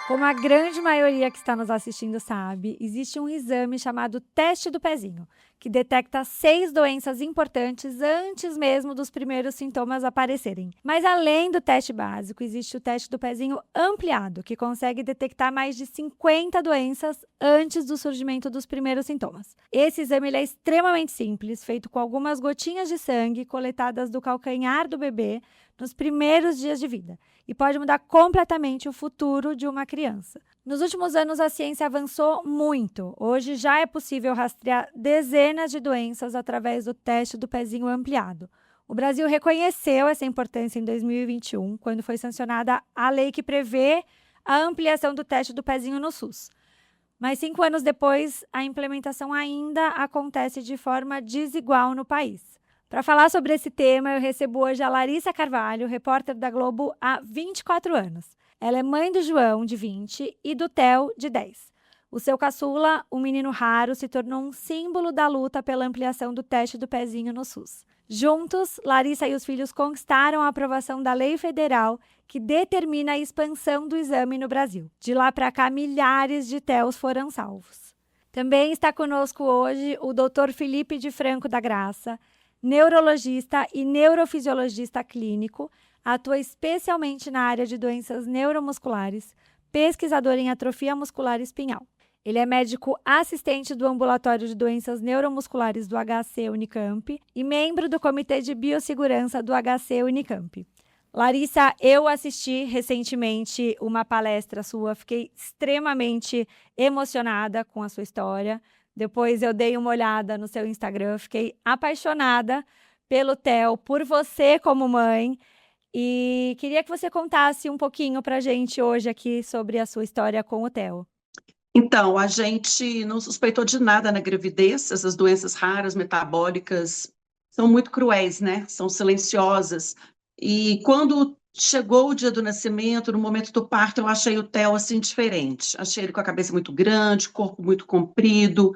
Como a grande maioria que está nos assistindo sabe, existe um exame chamado teste do pezinho, que detecta 6 doenças importantes antes mesmo dos primeiros sintomas aparecerem. Mas além do teste básico, existe o teste do pezinho ampliado, que consegue detectar mais de 50 doenças antes do surgimento dos primeiros sintomas. Esse exame ele é extremamente simples, feito com algumas gotinhas de sangue coletadas do calcanhar do bebê nos primeiros dias de vida e pode mudar completamente o futuro de uma criança. Nos últimos anos, a ciência avançou muito. Hoje já é possível rastrear dezenas de doenças através do teste do pezinho ampliado. O Brasil reconheceu essa importância em 2021, quando foi sancionada a lei que prevê a ampliação do teste do pezinho no SUS. Mas 5 anos depois, a implementação ainda acontece de forma desigual no país. Para falar sobre esse tema, eu recebo hoje a Larissa Carvalho, repórter da Globo há 24 anos. Ela é mãe do João, de 20, e do Theo, de 10. O seu caçula, um menino raro, se tornou um símbolo da luta pela ampliação do teste do pezinho no SUS. Juntos, Larissa e os filhos conquistaram a aprovação da lei federal que determina a expansão do exame no Brasil. De lá para cá, milhares de Theos foram salvos. Também está conosco hoje o Dr. Felipe de Franco da Graça, neurologista e neurofisiologista clínico, atua especialmente na área de doenças neuromusculares, pesquisador em atrofia muscular espinhal. Ele é médico assistente do Ambulatório de Doenças Neuromusculares do HC Unicamp e membro do Comitê de Biossegurança do HC Unicamp. Larissa, eu assisti recentemente uma palestra sua, fiquei extremamente emocionada com a sua história. Depois eu dei uma olhada no seu Instagram, fiquei apaixonada pelo Theo, por você como mãe. E queria que você contasse um pouquinho pra gente hoje aqui sobre a sua história com o Theo. Então, a gente não suspeitou de nada na gravidez, essas doenças raras, metabólicas, são muito cruéis, né? São silenciosas. E quando chegou o dia do nascimento, no momento do parto, eu achei o Theo assim diferente. Achei ele com a cabeça muito grande, corpo muito comprido,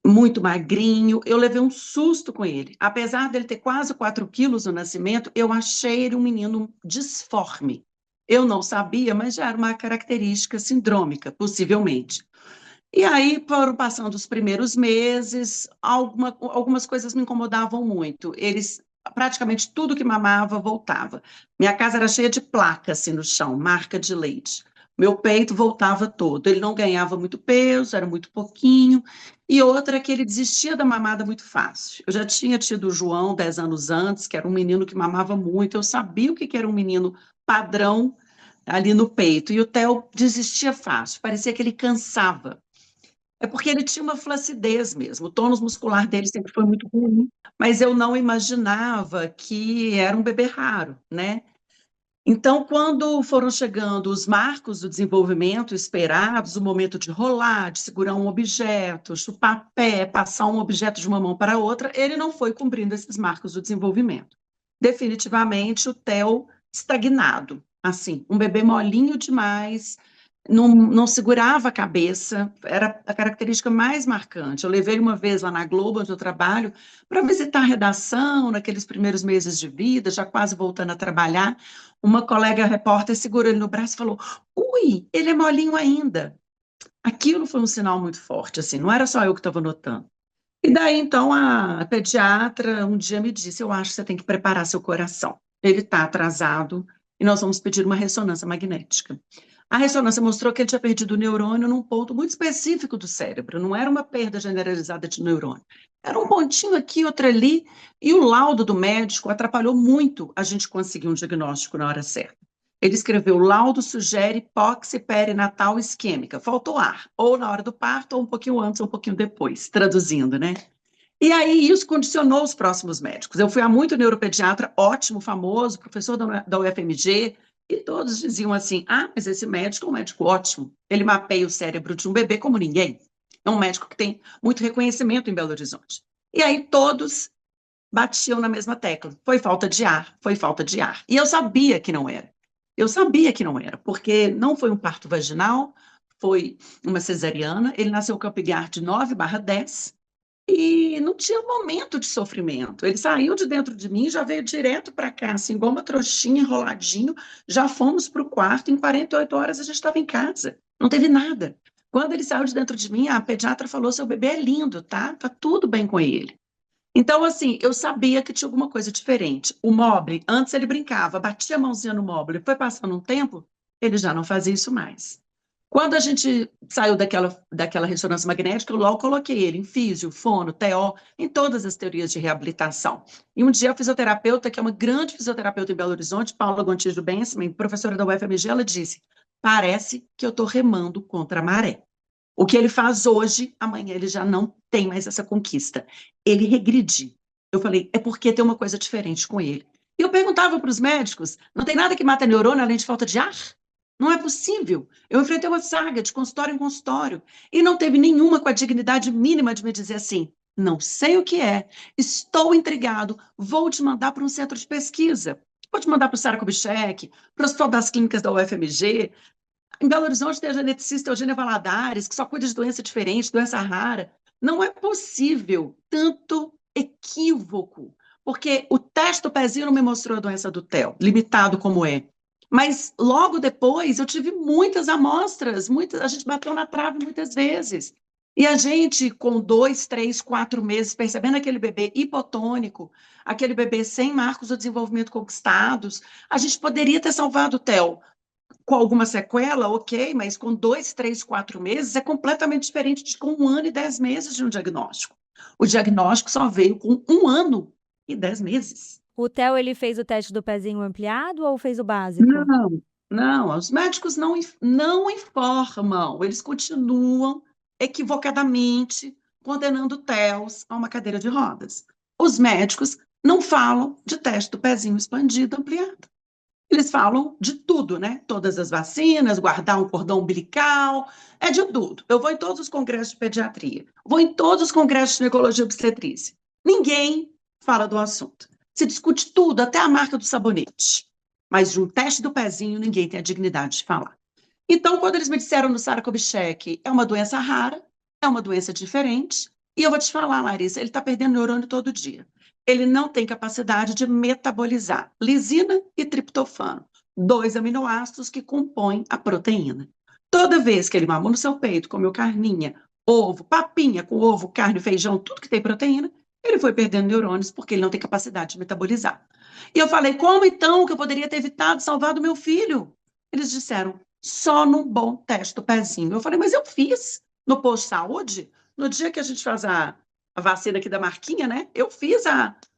muito magrinho. Eu levei um susto com ele. Apesar dele ter quase 4 quilos no nascimento, eu achei ele um menino disforme. Eu não sabia, mas já era uma característica sindrômica, possivelmente. E aí foram passando os primeiros meses, algumas coisas me incomodavam muito. Eles, praticamente tudo que mamava voltava. Minha casa era cheia de placa assim no chão, marca de leite. Meu peito voltava todo. Ele não ganhava muito peso, era muito pouquinho. E outra é que ele desistia da mamada muito fácil. Eu já tinha tido o João 10 anos antes, que era um menino que mamava muito. Eu sabia o que que era um menino padrão ali no peito. E o Theo desistia fácil, parecia que ele cansava. É porque ele tinha uma flacidez mesmo, o tônus muscular dele sempre foi muito ruim, mas eu não imaginava que era um bebê raro, né? Então, quando foram chegando os marcos do desenvolvimento esperados, o momento de rolar, de segurar um objeto, chupar pé, passar um objeto de uma mão para outra, ele não foi cumprindo esses marcos do desenvolvimento. Definitivamente, o Theo estagnado, assim, um bebê molinho demais, não segurava a cabeça, era a característica mais marcante. Eu levei ele uma vez lá na Globo, onde eu trabalho, para visitar a redação, naqueles primeiros meses de vida, já quase voltando a trabalhar. Uma colega repórter segurou ele no braço e falou: Ui, ele é molinho ainda. Aquilo foi um sinal muito forte, assim, não era só eu que estava notando. E daí, então, a pediatra um dia me disse: Eu acho que você tem que preparar seu coração. Ele está atrasado e nós vamos pedir uma ressonância magnética. A ressonância mostrou que ele tinha perdido o neurônio num ponto muito específico do cérebro, não era uma perda generalizada de neurônio. Era um pontinho aqui, outro ali, e o laudo do médico atrapalhou muito a gente conseguir um diagnóstico na hora certa. Ele escreveu: o laudo sugere hipóxia perinatal isquêmica. Faltou ar, ou na hora do parto, ou um pouquinho antes, ou um pouquinho depois, traduzindo, né? E aí isso condicionou os próximos médicos. Eu fui a muito neuropediatra, ótimo, famoso, professor da UFMG, e todos diziam assim: ah, mas esse médico é um médico ótimo, ele mapeia o cérebro de um bebê como ninguém. É um médico que tem muito reconhecimento em Belo Horizonte. E aí todos batiam na mesma tecla: foi falta de ar, foi falta de ar. E eu sabia que não era. Eu sabia que não era, porque não foi um parto vaginal, foi uma cesariana. Ele nasceu com a Apgar de 9/10, e não tinha momento de sofrimento. Ele saiu de dentro de mim, já veio direto para cá, assim, igual uma trouxinha, enroladinho. Já fomos para o quarto, em 48 horas a gente estava em casa. Não teve nada. Quando ele saiu de dentro de mim, a pediatra falou: seu bebê é lindo, tá? Tá tudo bem com ele. Então, assim, eu sabia que tinha alguma coisa diferente. O Mobley, antes ele brincava, batia a mãozinha no Mobley, foi passando um tempo, ele já não fazia isso mais. Quando a gente saiu daquela ressonância magnética, eu logo coloquei ele em físio, fono, TO, em todas as teorias de reabilitação. E um dia a fisioterapeuta, que é uma grande fisioterapeuta em Belo Horizonte, Paula Gontijo Bensman, professora da UFMG, ela disse: parece que eu estou remando contra a maré. O que ele faz hoje, amanhã ele já não tem mais essa conquista. Ele regride. Eu falei, é porque tem uma coisa diferente com ele. E eu perguntava para os médicos, não tem nada que mata neurônio além de falta de ar? Não é possível. Eu enfrentei uma saga de consultório em consultório e não teve nenhuma com a dignidade mínima de me dizer assim, não sei o que é, estou intrigado, vou te mandar para um centro de pesquisa. Vou te mandar para o Sara Kubitschek, para o Hospital das Clínicas da UFMG, em Belo Horizonte tem a geneticista Eugênia Valadares, que só cuida de doença diferente, doença rara. Não é possível tanto equívoco, porque o teste do pezinho não me mostrou a doença do TEL, limitado como é. Mas logo depois eu tive muitas amostras, a gente bateu na trave muitas vezes. E a gente, com 2, 3, 4 meses, percebendo aquele bebê hipotônico, aquele bebê sem marcos do desenvolvimento conquistados, a gente poderia ter salvado o TEL com alguma sequela, ok, mas com 2, 3, 4 meses é completamente diferente de com 1 ano e 10 meses de um diagnóstico. O diagnóstico só veio com 1 ano e 10 meses. O Theo, ele fez o teste do pezinho ampliado ou fez o básico? Não, não, os médicos não informam, eles continuam equivocadamente condenando TELs a uma cadeira de rodas. Os médicos não falam de teste do pezinho expandido ampliado. Eles falam de tudo, né? Todas as vacinas, guardar um cordão umbilical, é de tudo. Eu vou em todos os congressos de pediatria, vou em todos os congressos de ginecologia e obstetrícia. Ninguém fala do assunto. Se discute tudo, até a marca do sabonete. Mas de um teste do pezinho, ninguém tem a dignidade de falar. Então, quando eles me disseram no Sara Kubitschek, é uma doença rara, é uma doença diferente, e eu vou te falar, Larissa, ele está perdendo neurônio todo dia. Ele não tem capacidade de metabolizar lisina e triptofano, 2 aminoácidos que compõem a proteína. Toda vez que ele mamou no seu peito, comeu carninha, ovo, papinha com ovo, carne, feijão, tudo que tem proteína, ele foi perdendo neurônios porque ele não tem capacidade de metabolizar. E eu falei, como então que eu poderia ter evitado, salvado meu filho? Eles disseram, só num bom teste do pezinho. Eu falei, mas eu fiz no posto de saúde, no dia que a gente faz a vacina aqui da Marquinha, né? Eu fiz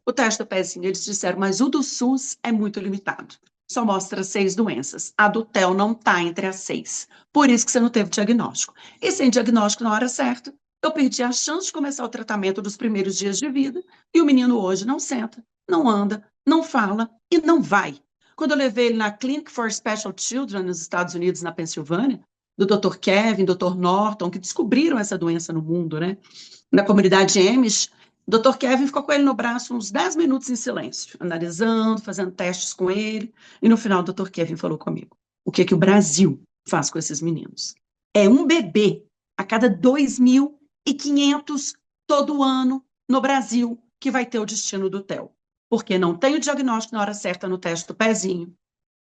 o teste do pezinho. Eles disseram, mas o do SUS é muito limitado. Só mostra 6 doenças. A do TEL não está entre as 6. Por isso que você não teve diagnóstico. E sem diagnóstico na hora certa, eu perdi a chance de começar o tratamento dos primeiros dias de vida. E o menino hoje não senta, não anda, não fala e não vai. Quando eu levei ele na Clinic for Special Children nos Estados Unidos, na Pensilvânia, do Dr. Kevin, Dr. Norton, que descobriram essa doença no mundo, né? Na comunidade Amish, o Dr. Kevin ficou com ele no braço uns 10 minutos em silêncio, analisando, fazendo testes com ele, e no final o Dr. Kevin falou comigo, o que é que o Brasil faz com esses meninos? É um bebê a cada 2.500 todo ano no Brasil que vai ter o destino do TEL, porque não tem o diagnóstico na hora certa no teste do pezinho,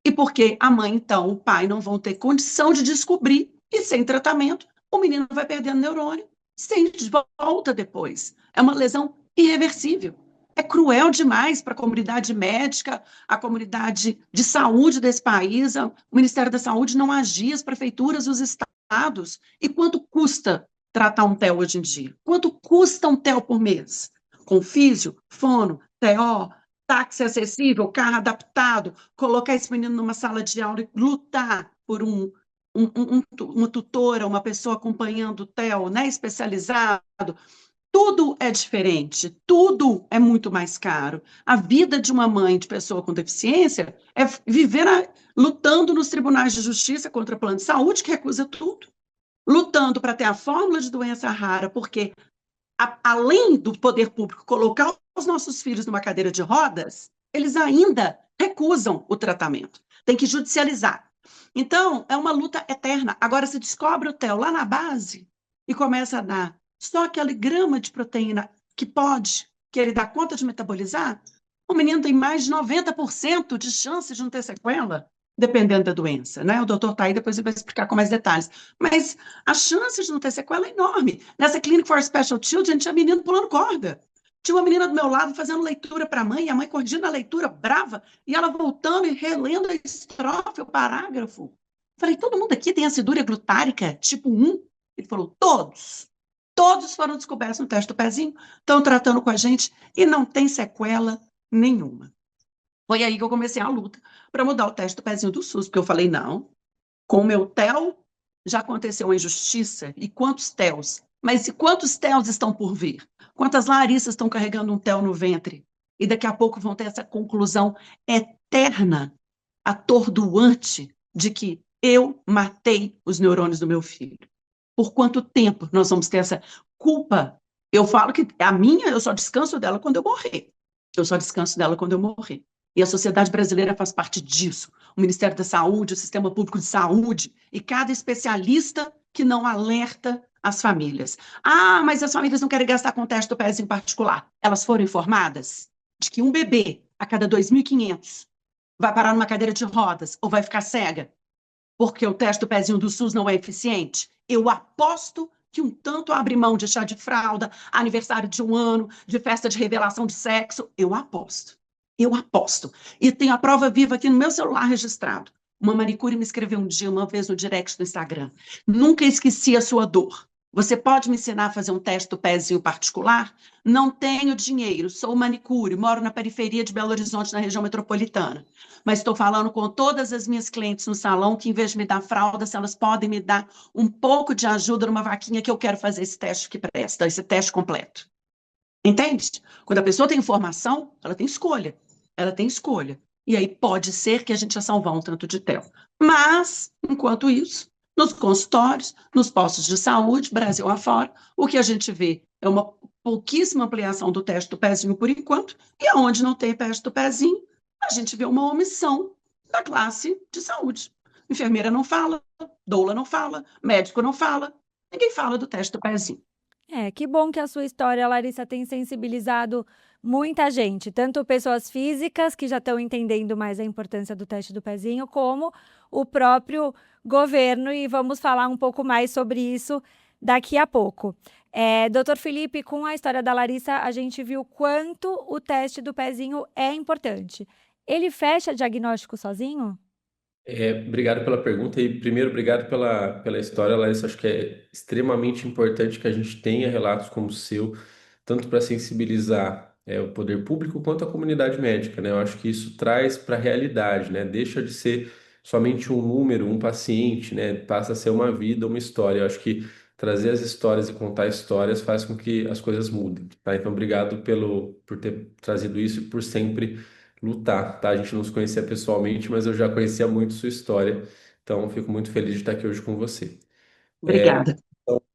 e porque a mãe, então, o pai não vão ter condição de descobrir, e sem tratamento, o menino vai perdendo neurônio, sem volta depois. É uma lesão irreversível. É cruel demais para a comunidade médica, a comunidade de saúde desse país, o Ministério da Saúde não agir, as prefeituras, os estados. E quanto custa tratar um TEL hoje em dia? Quanto custa um TEL por mês? Com físio, fono, TO, táxi acessível, carro adaptado, colocar esse menino numa sala de aula e lutar por uma tutora, uma pessoa acompanhando o TEL, né, especializado, tudo é diferente, tudo é muito mais caro. A vida de uma mãe de pessoa com deficiência é viver lutando nos tribunais de justiça contra plano de saúde, que recusa tudo, lutando para ter a fórmula de doença rara, porque além do poder público colocar os nossos filhos numa cadeira de rodas, eles ainda recusam o tratamento. Tem que judicializar. Então, é uma luta eterna. Agora, se descobre o TEL lá na base e começa a dar só aquele grama de proteína que ele dá conta de metabolizar, o menino tem mais de 90% de chance de não ter sequela, dependendo da doença, né? O doutor tá aí, depois ele vai explicar com mais detalhes. Mas a chance de não ter sequela é enorme. Nessa Clinic for Special Children, tinha menino pulando corda. Tinha uma menina do meu lado fazendo leitura para a mãe, e a mãe corrigindo a leitura brava, e ela voltando e relendo a estrofe, o parágrafo. Falei, todo mundo aqui tem acidúria glutárica tipo 1? Ele falou, todos. Todos foram descobertos no teste do pezinho, estão tratando com a gente e não tem sequela nenhuma. Foi aí que eu comecei a luta para mudar o teste do pezinho do SUS, porque eu falei, não, com o meu TEL já aconteceu uma injustiça, e quantos TELs? Mas e quantos TELs estão por vir? Quantas Larissas estão carregando um TEL no ventre? E daqui a pouco vão ter essa conclusão eterna, atordoante, de que eu matei os neurônios do meu filho. Por quanto tempo nós vamos ter essa culpa? Eu falo que a minha, eu só descanso dela quando eu morrer. Eu só descanso dela quando eu morrer. E a sociedade brasileira faz parte disso. O Ministério da Saúde, o Sistema Público de Saúde e cada especialista que não alerta as famílias. Ah, mas as famílias não querem gastar com teste do pezinho particular. Elas foram informadas de que um bebê a cada 2.500 vai parar numa cadeira de rodas ou vai ficar cega porque o teste do pezinho do SUS não é eficiente? Eu aposto que um tanto abre mão de chá de fralda, aniversário de 1 ano, de festa de revelação de sexo. Eu aposto. Eu aposto. E tenho a prova viva aqui no meu celular registrado. Uma manicure me escreveu um dia, uma vez no direct do Instagram. Nunca esqueci a sua dor. Você pode me ensinar a fazer um teste do pezinho particular? Não tenho dinheiro, sou manicure, moro na periferia de Belo Horizonte, na região metropolitana. Mas estou falando com todas as minhas clientes no salão que, em vez de me dar fralda, se elas podem me dar um pouco de ajuda numa vaquinha que eu quero fazer esse teste que presta, esse teste completo. Entende? Quando a pessoa tem informação, ela tem escolha. Ela tem escolha. E aí pode ser que a gente já salvar um tanto de TEL. Mas, enquanto isso, nos consultórios, nos postos de saúde, Brasil afora, o que a gente vê é uma pouquíssima ampliação do teste do pezinho por enquanto, e aonde não tem teste do pezinho, a gente vê uma omissão da classe de saúde. Enfermeira não fala, doula não fala, médico não fala, ninguém fala do teste do pezinho. Que bom que a sua história, Larissa, tem sensibilizado muita gente, tanto pessoas físicas que já estão entendendo mais a importância do teste do pezinho, como o próprio governo, e vamos falar um pouco mais sobre isso daqui a pouco. Doutor Felipe, com a história da Larissa, a gente viu quanto o teste do pezinho é importante. Ele fecha diagnóstico sozinho? Obrigado pela pergunta e primeiro obrigado pela história, Larissa. Acho que é extremamente importante que a gente tenha relatos como o seu, tanto para sensibilizar o poder público quanto a comunidade médica, né? Eu acho que isso traz para a realidade, né? Deixa de ser somente um número, um paciente, né? Passa a ser uma vida, uma história. Eu acho que trazer as histórias e contar histórias faz com que as coisas mudem, tá? Então, obrigado por ter trazido isso e por sempre lutar, tá? A gente não se conhecia pessoalmente, mas eu já conhecia muito sua história, então fico muito feliz de estar aqui hoje com você. Obrigada.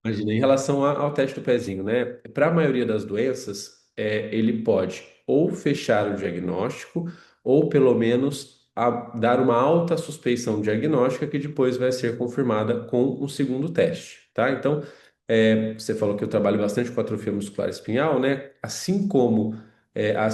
Imagina, em relação ao teste do pezinho, né? Para a maioria das doenças, ele pode ou fechar o diagnóstico, ou pelo menos dar uma alta suspeição diagnóstica que depois vai ser confirmada com um segundo teste, tá? Então, você falou que eu trabalho bastante com atrofia muscular espinhal, né? Assim como a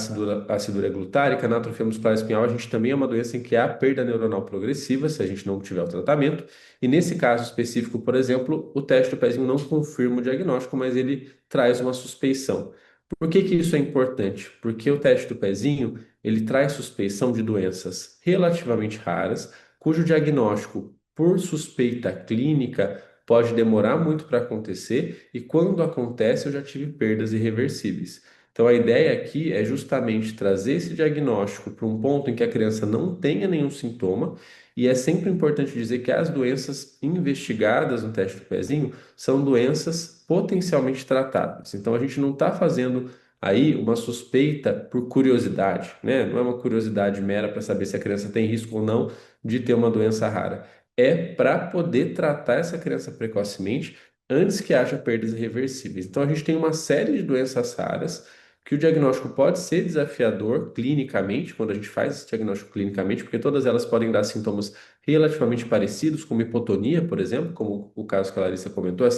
acidura glutárica, na atrofia muscular espinhal, a gente também é uma doença em que há perda neuronal progressiva, se a gente não tiver o tratamento. E nesse caso específico, por exemplo, o teste do pezinho não confirma o diagnóstico, mas ele traz uma suspeição. Por que que isso é importante? Porque o teste do pezinho, ele traz suspeição de doenças relativamente raras, cujo diagnóstico por suspeita clínica pode demorar muito para acontecer e quando acontece eu já tive perdas irreversíveis. Então a ideia aqui é justamente trazer esse diagnóstico para um ponto em que a criança não tenha nenhum sintoma e é sempre importante dizer que as doenças investigadas no teste do pezinho são doenças potencialmente tratáveis. Então a gente não está fazendo aí uma suspeita por curiosidade, né? Não é uma curiosidade mera para saber se a criança tem risco ou não de ter uma doença rara. É para poder tratar essa criança precocemente antes que haja perdas irreversíveis. Então a gente tem uma série de doenças raras que o diagnóstico pode ser desafiador clinicamente, quando a gente faz esse diagnóstico clinicamente, porque todas elas podem dar sintomas relativamente parecidos, como hipotonia, por exemplo, como o caso que a Larissa comentou,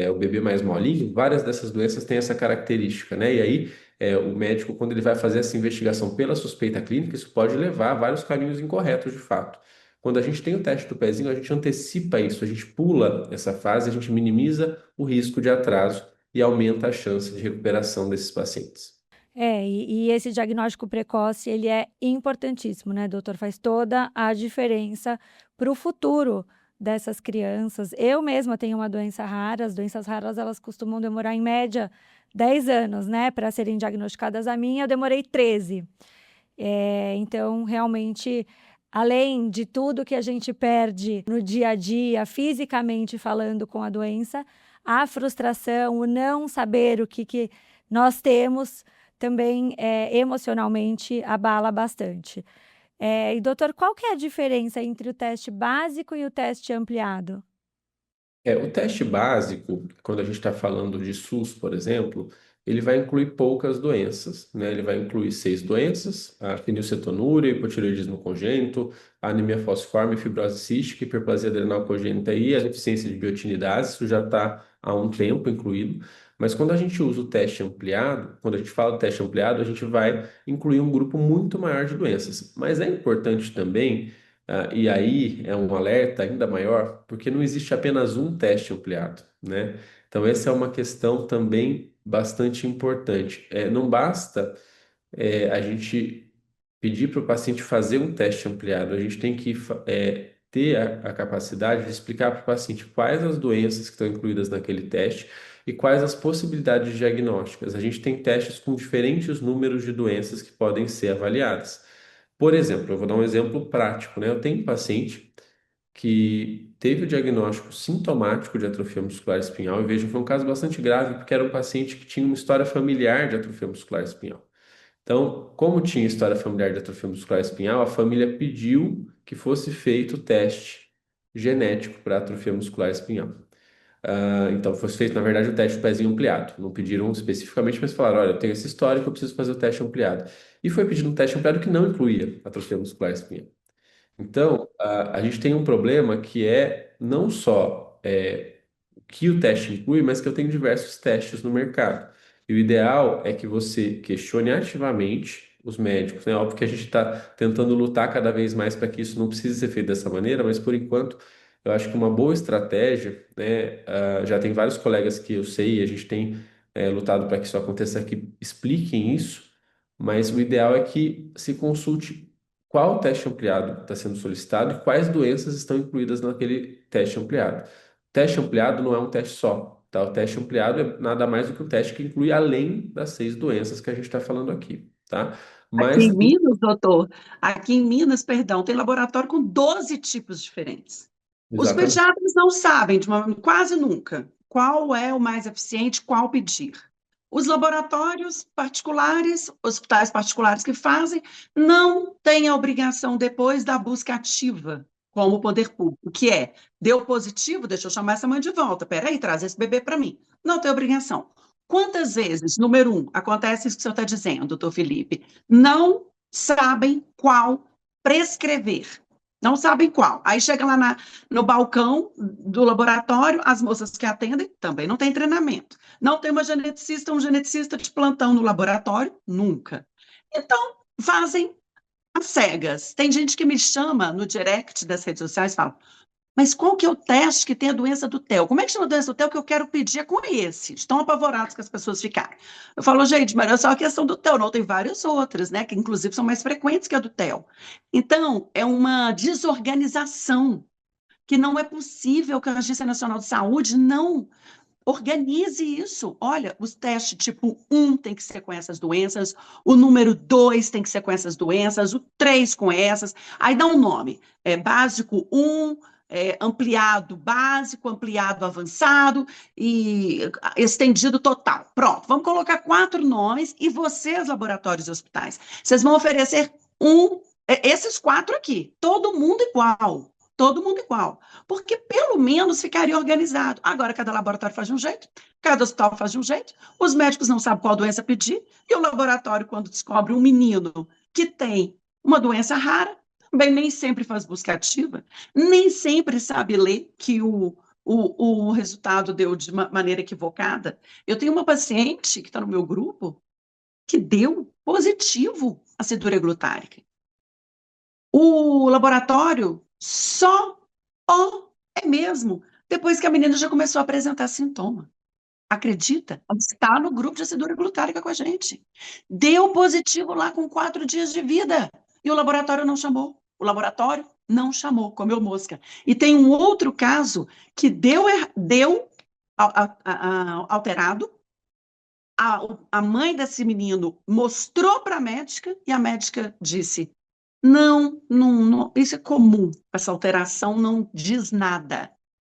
o bebê mais molinho, várias dessas doenças têm essa característica, né? E aí, o médico, quando ele vai fazer essa investigação pela suspeita clínica, isso pode levar a vários caminhos incorretos, de fato. Quando a gente tem o teste do pezinho, a gente antecipa isso, a gente pula essa fase, a gente minimiza o risco de atraso e aumenta a chance de recuperação desses pacientes. E esse diagnóstico precoce, ele é importantíssimo, né, doutor? Faz toda a diferença para o futuro dessas crianças. Eu mesma tenho uma doença rara, as doenças raras, elas costumam demorar, em média, 10 anos, né, para serem diagnosticadas. A minha, eu demorei 13. Então, realmente, além de tudo que a gente perde no dia a dia, fisicamente falando com a doença, a frustração, o não saber o que nós temos, também emocionalmente abala bastante. E doutor, qual que é a diferença entre o teste básico e o teste ampliado? O teste básico, quando a gente está falando de SUS, por exemplo, ele vai incluir poucas doenças, né? Ele vai incluir 6 doenças: a fenilcetonúria, hipotireoidismo congênito, a anemia falciforme, fibrose cística, hiperplasia adrenal congênita e a deficiência de biotinidase. Isso já está há um tempo incluído. Mas quando a gente usa o teste ampliado, quando a gente fala do teste ampliado, a gente vai incluir um grupo muito maior de doenças. Mas é importante também. E aí é um alerta ainda maior, porque não existe apenas um teste ampliado, né? Então, essa é uma questão também bastante importante. Não basta a gente pedir para o paciente fazer um teste ampliado, a gente tem que ter a capacidade de explicar para o paciente quais as doenças que estão incluídas naquele teste e quais as possibilidades diagnósticas. A gente tem testes com diferentes números de doenças que podem ser avaliadas. Por exemplo, eu vou dar um exemplo prático, né? Eu tenho um paciente que teve o diagnóstico sintomático de atrofia muscular espinhal, e veja, foi um caso bastante grave, porque era um paciente que tinha uma história familiar de atrofia muscular espinhal. Então, como tinha história familiar de atrofia muscular espinhal, a família pediu que fosse feito o teste genético para atrofia muscular espinhal. Então, foi feito, na verdade, o teste do pezinho ampliado. Não pediram especificamente, mas falaram: olha, eu tenho essa história que eu preciso fazer o teste ampliado. E foi pedido um teste ampliado que não incluía atrofia muscular espinhal. Então, a gente tem um problema que é não só o que o teste inclui, mas que eu tenho diversos testes no mercado. E o ideal é que você questione ativamente os médicos, né? Óbvio que a gente está tentando lutar cada vez mais para que isso não precise ser feito dessa maneira, mas por enquanto eu acho que uma boa estratégia, né? Já tem vários colegas que eu sei, e a gente tem lutado para que isso aconteça, que expliquem isso, mas o ideal é que se consulte qual teste ampliado está sendo solicitado e quais doenças estão incluídas naquele teste ampliado. Teste ampliado não é um teste só, tá? O teste ampliado é nada mais do que um teste que inclui além das 6 doenças que a gente está falando aqui, tá? Aqui Mas, em Minas, doutor, aqui em Minas, perdão, tem laboratório com 12 tipos diferentes. Os exatamente. pediatras não sabem, quase nunca, qual é o mais eficiente, qual pedir. Os laboratórios particulares, hospitais particulares que fazem, não têm a obrigação depois da busca ativa, como o poder público, que é: deu positivo, deixa eu chamar essa mãe de volta, peraí, traz esse bebê para mim. Não tem obrigação. Quantas vezes, número um, acontece isso que o senhor está dizendo, doutor Felipe? Não sabem qual prescrever. Não sabem qual. Aí chega lá no balcão do laboratório, as moças que atendem também não têm treinamento. Não tem uma geneticista, um geneticista de plantão no laboratório, nunca. Então, fazem às cegas. Tem gente que me chama no direct das redes sociais e fala: mas qual que é o teste que tem a doença do TEL? Como é que chama a doença do TEL que eu quero pedir é com esse? Estão apavorados que as pessoas ficaram. Eu falo: gente, mas não é só a questão do TEL, não, tem várias outras, né, que inclusive são mais frequentes que a do TEL. Então, é uma desorganização que não é possível que a Agência Nacional de Saúde não organize isso. Olha, os testes tipo 1 tem que ser com essas doenças, o número 2 tem que ser com essas doenças, o 3 com essas, aí dá um nome, básico 1, ampliado básico, ampliado avançado e estendido total. Pronto, vamos colocar 4 nomes e vocês, laboratórios e hospitais, vocês vão oferecer esses 4 aqui, todo mundo igual. todo mundo igual, porque pelo menos ficaria organizado. Agora, cada laboratório faz de um jeito, cada hospital faz de um jeito, os médicos não sabem qual doença pedir, e o laboratório, quando descobre um menino que tem uma doença rara, também nem sempre faz busca ativa, nem sempre sabe ler que o resultado deu de maneira equivocada. Eu tenho uma paciente que está no meu grupo que deu positivo a acidura glutárica. O laboratório só é mesmo depois que a menina já começou a apresentar sintoma. Acredita? Ela está no grupo de acidura glutárica com a gente. Deu positivo lá com 4 dias de vida. E o laboratório não chamou. O laboratório não chamou, comeu mosca. E tem um outro caso que deu alterado. A mãe desse menino mostrou para a médica e a médica disse: não, isso é comum, essa alteração não diz nada.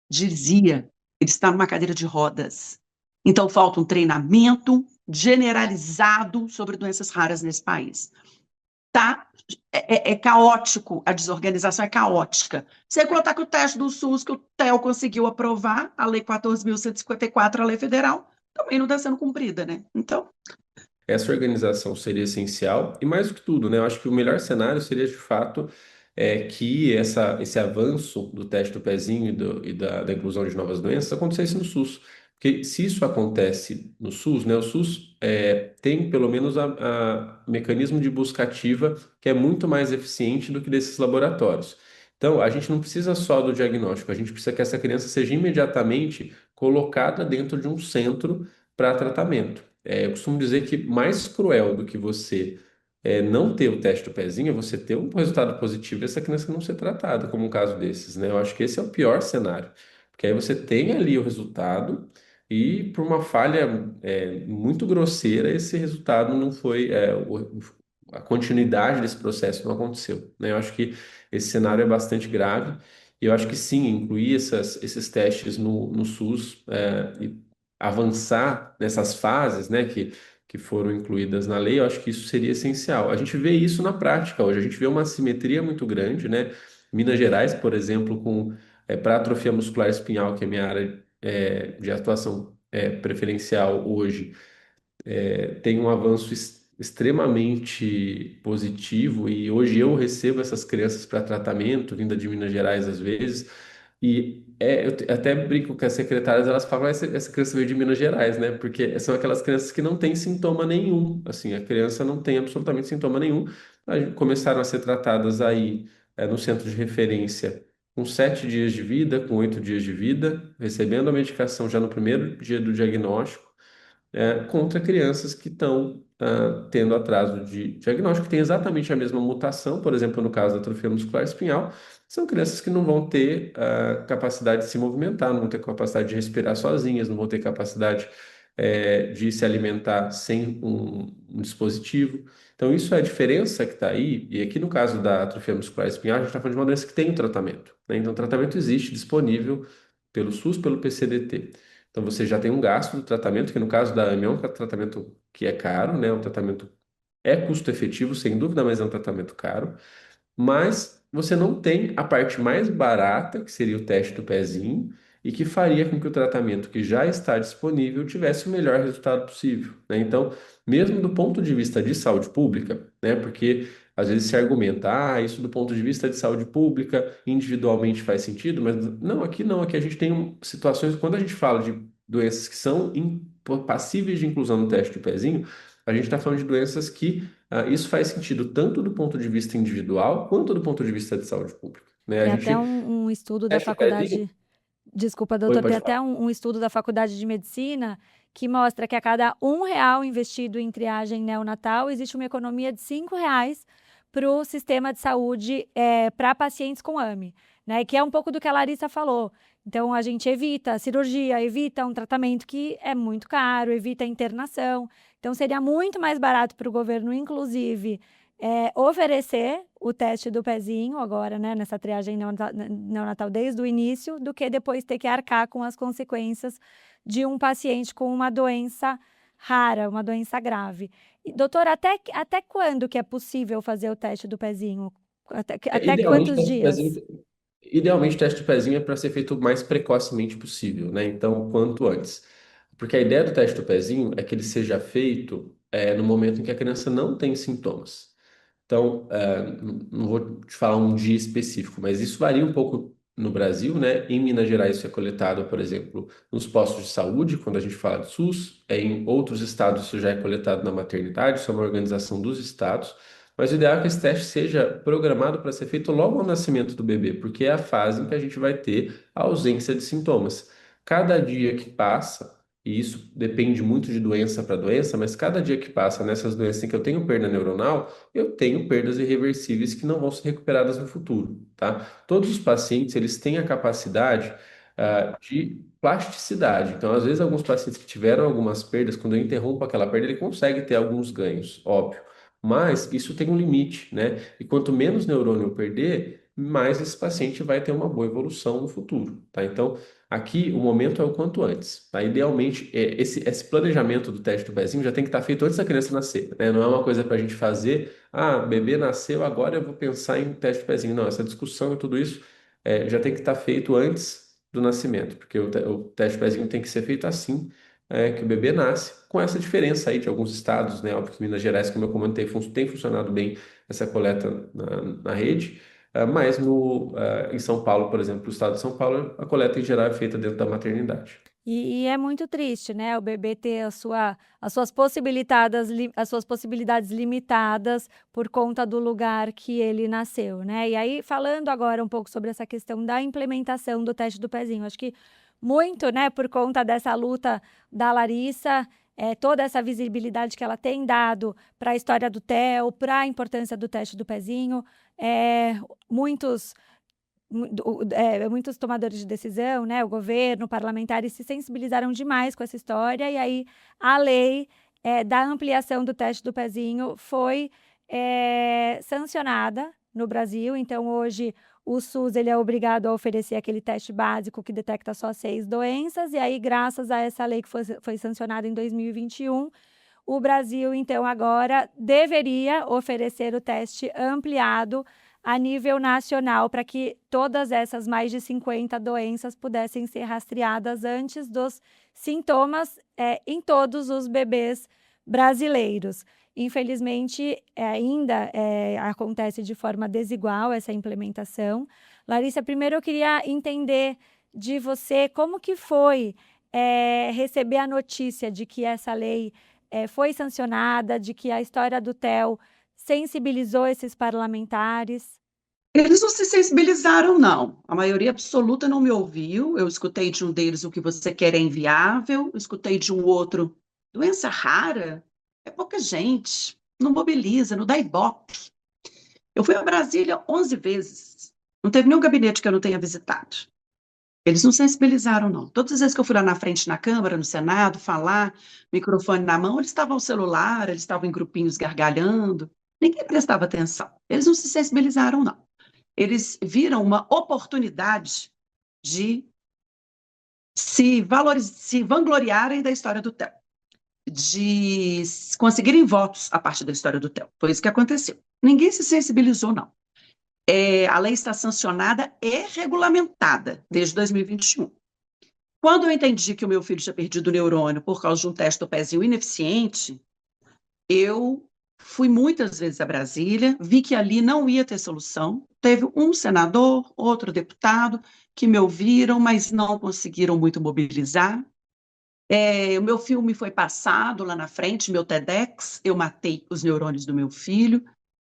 Dizia, ele está numa cadeira de rodas. Então, falta um treinamento generalizado sobre doenças raras nesse país. Tá? É caótico, a desorganização é caótica. Sem contar que o teste do SUS, que o TEL conseguiu aprovar, a Lei 14.154, a lei federal, também não está sendo cumprida, né? Então, Essa organização seria essencial, e mais do que tudo, né? Eu acho que o melhor cenário seria, de fato, que esse avanço do teste do pezinho da inclusão de novas doenças acontecesse no SUS. Porque se isso acontece no SUS, né? O SUS tem pelo menos a mecanismo de busca ativa que é muito mais eficiente do que desses laboratórios. Então, a gente não precisa só do diagnóstico, a gente precisa que essa criança seja imediatamente colocada dentro de um centro para tratamento. Eu costumo dizer que mais cruel do que você não ter o teste do pezinho é você ter um resultado positivo e essa criança não ser tratada, como um caso desses, né? Eu acho que esse é o pior cenário, porque aí você tem ali o resultado e por uma falha muito grosseira esse resultado não foi, a continuidade desse processo não aconteceu, né? Eu acho que esse cenário é bastante grave e eu acho que sim, incluir esses testes no SUS e avançar nessas fases, né, que foram incluídas na lei, eu acho que isso seria essencial. A gente vê isso na prática hoje, a gente vê uma assimetria muito grande, né? Minas Gerais, por exemplo, para atrofia muscular espinhal, que é minha área de atuação preferencial hoje, tem um avanço extremamente positivo e hoje eu recebo essas crianças para tratamento, vinda de Minas Gerais às vezes, e eu até brinco com as secretárias, elas falam, essa criança veio de Minas Gerais, né? Porque são aquelas crianças que não têm sintoma nenhum, assim, a criança não tem absolutamente sintoma nenhum. Começaram a ser tratadas aí no centro de referência com 7 dias de vida, com 8 dias de vida, recebendo a medicação já no primeiro dia do diagnóstico, contra crianças que estão tendo atraso de diagnóstico, que tem exatamente a mesma mutação, por exemplo, no caso da atrofia muscular espinhal, são crianças que não vão ter capacidade de se movimentar, não vão ter capacidade de respirar sozinhas, não vão ter capacidade de se alimentar sem um dispositivo. Então, isso é a diferença que está aí, e aqui no caso da atrofia muscular espinhal, a gente está falando de uma doença que tem um tratamento, né? Então, o tratamento existe, disponível pelo SUS, pelo PCDT. Então você já tem um gasto do tratamento, que no caso da AME é um tratamento que é caro, né? Um tratamento custo efetivo, sem dúvida, mas é um tratamento caro. Mas você não tem a parte mais barata, que seria o teste do pezinho, e que faria com que o tratamento que já está disponível tivesse o melhor resultado possível, né? Então, mesmo do ponto de vista de saúde pública, né? Porque às vezes se argumenta, isso do ponto de vista de saúde pública, individualmente faz sentido, mas não, aqui a gente tem situações, quando a gente fala de doenças que são passíveis de inclusão no teste do pezinho, a gente está falando de doenças que isso faz sentido tanto do ponto de vista individual quanto do ponto de vista de saúde pública, né? A Tem até gente um estudo da teste do pezinho. faculdade. Desculpa, Oi, doutor, tem pode até falar. um estudo da Faculdade de Medicina que mostra que a cada R$ 1 investido em triagem neonatal, existe uma economia de R$ 5 para o sistema de saúde para pacientes com AME, né? Que é um pouco do que a Larissa falou. Então, a gente evita a cirurgia, evita um tratamento que é muito caro, evita a internação. Então, seria muito mais barato para o governo, inclusive, oferecer o teste do pezinho agora, né, nessa triagem neonatal desde o início, do que depois ter que arcar com as consequências de um paciente com uma doença rara, uma doença grave. E, doutor, até quando que é possível fazer o teste do pezinho? Até Idealmente, quantos dias? Idealmente, o teste do pezinho é para ser feito o mais precocemente possível, né? Então, quanto antes. Porque a ideia do teste do pezinho é que ele seja feito no momento em que a criança não tem sintomas. Então, não vou te falar um dia específico, mas isso varia um pouco no Brasil, né? Em Minas Gerais, isso é coletado, por exemplo, nos postos de saúde, quando a gente fala de SUS. Em outros estados, isso já é coletado na maternidade, isso é uma organização dos estados. Mas o ideal é que esse teste seja programado para ser feito logo ao nascimento do bebê, porque é a fase em que a gente vai ter a ausência de sintomas. Cada dia que passa, e isso depende muito de doença para doença, mas cada dia que passa nessas doenças em que eu tenho perda neuronal, eu tenho perdas irreversíveis que não vão ser recuperadas no futuro, tá? Todos os pacientes, eles têm a capacidade, de plasticidade. Então, às vezes, alguns pacientes que tiveram algumas perdas, quando eu interrompo aquela perda, ele consegue ter alguns ganhos, óbvio. Mas isso tem um limite, né? E quanto menos neurônio eu perder, mais esse paciente vai ter uma boa evolução no futuro, tá? Então, aqui o momento é o quanto antes, tá? Idealmente, esse planejamento do teste do pezinho já tem que estar feito antes da criança nascer, né? Não é uma coisa para a gente fazer, bebê nasceu, agora eu vou pensar em teste do pezinho. Não, essa discussão e tudo isso já tem que estar feito antes do nascimento, porque o teste do pezinho tem que ser feito assim, que o bebê nasce, com essa diferença aí de alguns estados, né? Óbvio que Minas Gerais, como eu comentei, tem funcionado bem essa coleta na rede. Mas em São Paulo, por exemplo, no estado de São Paulo, a coleta em geral é feita dentro da maternidade. E é muito triste, né? O bebê ter as suas possibilidades limitadas por conta do lugar que ele nasceu, né? E aí, falando agora um pouco sobre essa questão da implementação do teste do pezinho, acho que muito, né, por conta dessa luta da Larissa, toda essa visibilidade que ela tem dado para a história do TEL, para a importância do teste do pezinho, muitos muitos tomadores de decisão, né, o governo, parlamentares se sensibilizaram demais com essa história, e aí a lei da ampliação do teste do pezinho foi sancionada no Brasil. Então, hoje, o SUS ele é obrigado a oferecer aquele teste básico que detecta só 6 doenças, e aí, graças a essa lei que foi sancionada em 2021, o Brasil, então, agora deveria oferecer o teste ampliado a nível nacional, para que todas essas mais de 50 doenças pudessem ser rastreadas antes dos sintomas em todos os bebês brasileiros. Infelizmente, ainda acontece de forma desigual essa implementação. Larissa, primeiro eu queria entender de você como que foi receber a notícia de que essa lei foi sancionada, de que a história do TEL sensibilizou esses parlamentares. Eles não se sensibilizaram, não. A maioria absoluta não me ouviu. Eu escutei de um deles: o que você quer é inviável. Eu escutei de um outro: doença rara? É pouca gente. Não mobiliza, não dá ibope. Eu fui a Brasília 11 vezes. Não teve nenhum gabinete que eu não tenha visitado. Eles não sensibilizaram, não. Todas as vezes que eu fui lá na frente, na Câmara, no Senado, falar, microfone na mão, eles estavam ao celular, eles estavam em grupinhos gargalhando. Ninguém prestava atenção. Eles não se sensibilizaram, não. Eles viram uma oportunidade de se vangloriarem da história do TEL, de conseguirem votos a partir da história do TEL. Foi isso que aconteceu. Ninguém se sensibilizou, não. A lei está sancionada e regulamentada desde 2021. Quando eu entendi que o meu filho tinha perdido o neurônio por causa de um teste do pezinho ineficiente, eu fui muitas vezes a Brasília, vi que ali não ia ter solução. Teve um senador, outro deputado, que me ouviram, mas não conseguiram muito mobilizar. O meu filme foi passado lá na frente, meu TEDx, eu matei os neurônios do meu filho.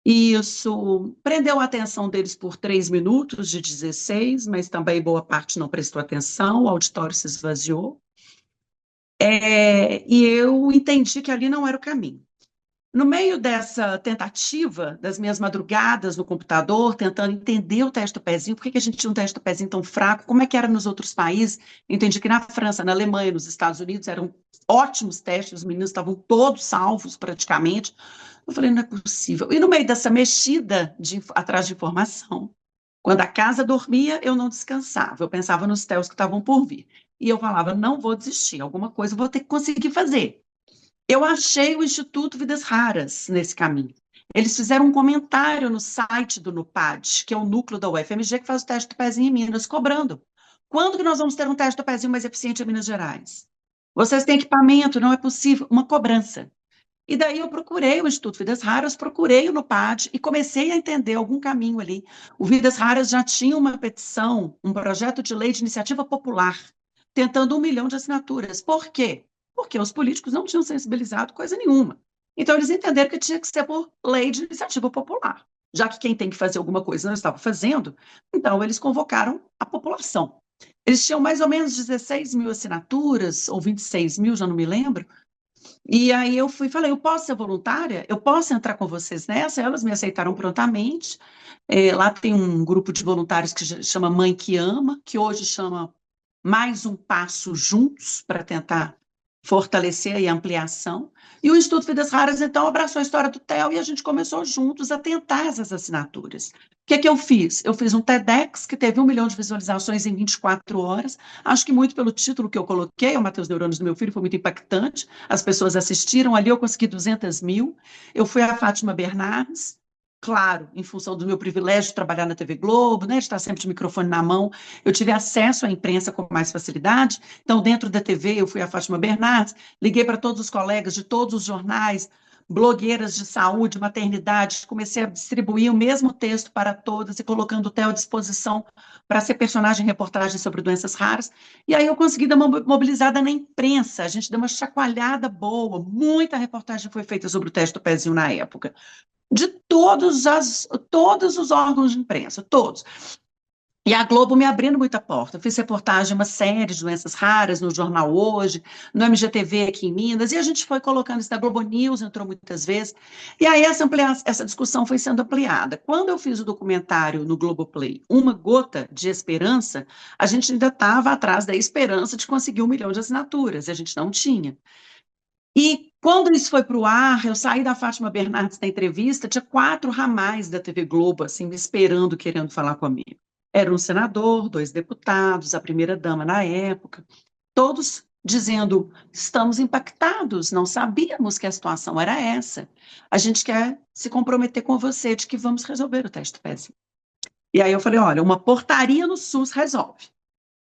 E isso prendeu a atenção deles por 3 minutos de 16, mas também boa parte não prestou atenção, o auditório se esvaziou. E eu entendi que ali não era o caminho. No meio dessa tentativa, das minhas madrugadas no computador, tentando entender o teste do pezinho, por que a gente tinha um teste do pezinho tão fraco, como é que era nos outros países, entendi que na França, na Alemanha, nos Estados Unidos eram ótimos testes, os meninos estavam todos salvos praticamente. Eu falei, não é possível. E no meio dessa mexida atrás de informação, quando a casa dormia, eu não descansava, eu pensava nos TELs que estavam por vir. E eu falava, não vou desistir, alguma coisa eu vou ter que conseguir fazer. Eu achei o Instituto Vidas Raras nesse caminho. Eles fizeram um comentário no site do NUPAD, que é o núcleo da UFMG, que faz o teste do pezinho em Minas, cobrando. Quando que nós vamos ter um teste do pezinho mais eficiente em Minas Gerais? Vocês têm equipamento, não é possível. Uma cobrança. E daí eu procurei o Instituto Vidas Raras, procurei o NUPAD e comecei a entender algum caminho ali. O Vidas Raras já tinha uma petição, um projeto de lei de iniciativa popular, tentando 1 milhão de assinaturas. Por quê? Porque os políticos não tinham sensibilizado coisa nenhuma. Então, eles entenderam que tinha que ser por lei de iniciativa popular. Já que quem tem que fazer alguma coisa não estava fazendo, então eles convocaram a população. Eles tinham mais ou menos 16 mil assinaturas, ou 26 mil, já não me lembro. E aí eu falei, eu posso ser voluntária? Eu posso entrar com vocês nessa? Elas me aceitaram prontamente. Lá tem um grupo de voluntários que chama Mãe que Ama, que hoje chama Mais um Passo Juntos, para tentar fortalecer a ampliação. E o Instituto Vidas Raras, então, abraçou a história do TEL e a gente começou juntos a tentar essas assinaturas. O que é que eu fiz? Eu fiz um TEDx que teve 1 milhão de visualizações em 24 horas. Acho que muito pelo título que eu coloquei, o Mateus Neurônios do meu filho, foi muito impactante. As pessoas assistiram, ali eu consegui 200 mil. Eu fui a Fátima Bernardes, claro, em função do meu privilégio de trabalhar na TV Globo, né, de estar sempre de microfone na mão, eu tive acesso à imprensa com mais facilidade. Então, dentro da TV, eu fui a Fátima Bernardes, liguei para todos os colegas de todos os jornais, blogueiras de saúde, maternidade, comecei a distribuir o mesmo texto para todas e colocando o TEL à disposição para ser personagem em reportagem sobre doenças raras. E aí eu consegui dar uma mobilizada na imprensa, a gente deu uma chacoalhada boa, muita reportagem foi feita sobre o teste do pezinho na época, de todos os órgãos de imprensa, todos. E a Globo me abrindo muita porta. Eu fiz reportagem, uma série de doenças raras no Jornal Hoje, no MGTV aqui em Minas, e a gente foi colocando isso na Globo News, entrou muitas vezes. E aí essa discussão foi sendo ampliada. Quando eu fiz o documentário no Globoplay, Uma Gota de Esperança, a gente ainda estava atrás da esperança de conseguir 1 milhão de assinaturas, e a gente não tinha. E quando isso foi para o ar, eu saí da Fátima Bernardes da entrevista, tinha 4 ramais da TV Globo, assim, me esperando, querendo falar comigo. Era um senador, 2 deputados, a primeira-dama na época, todos dizendo, estamos impactados, não sabíamos que a situação era essa. A gente quer se comprometer com você de que vamos resolver o teste do pezinho. E aí eu falei, olha, uma portaria no SUS resolve.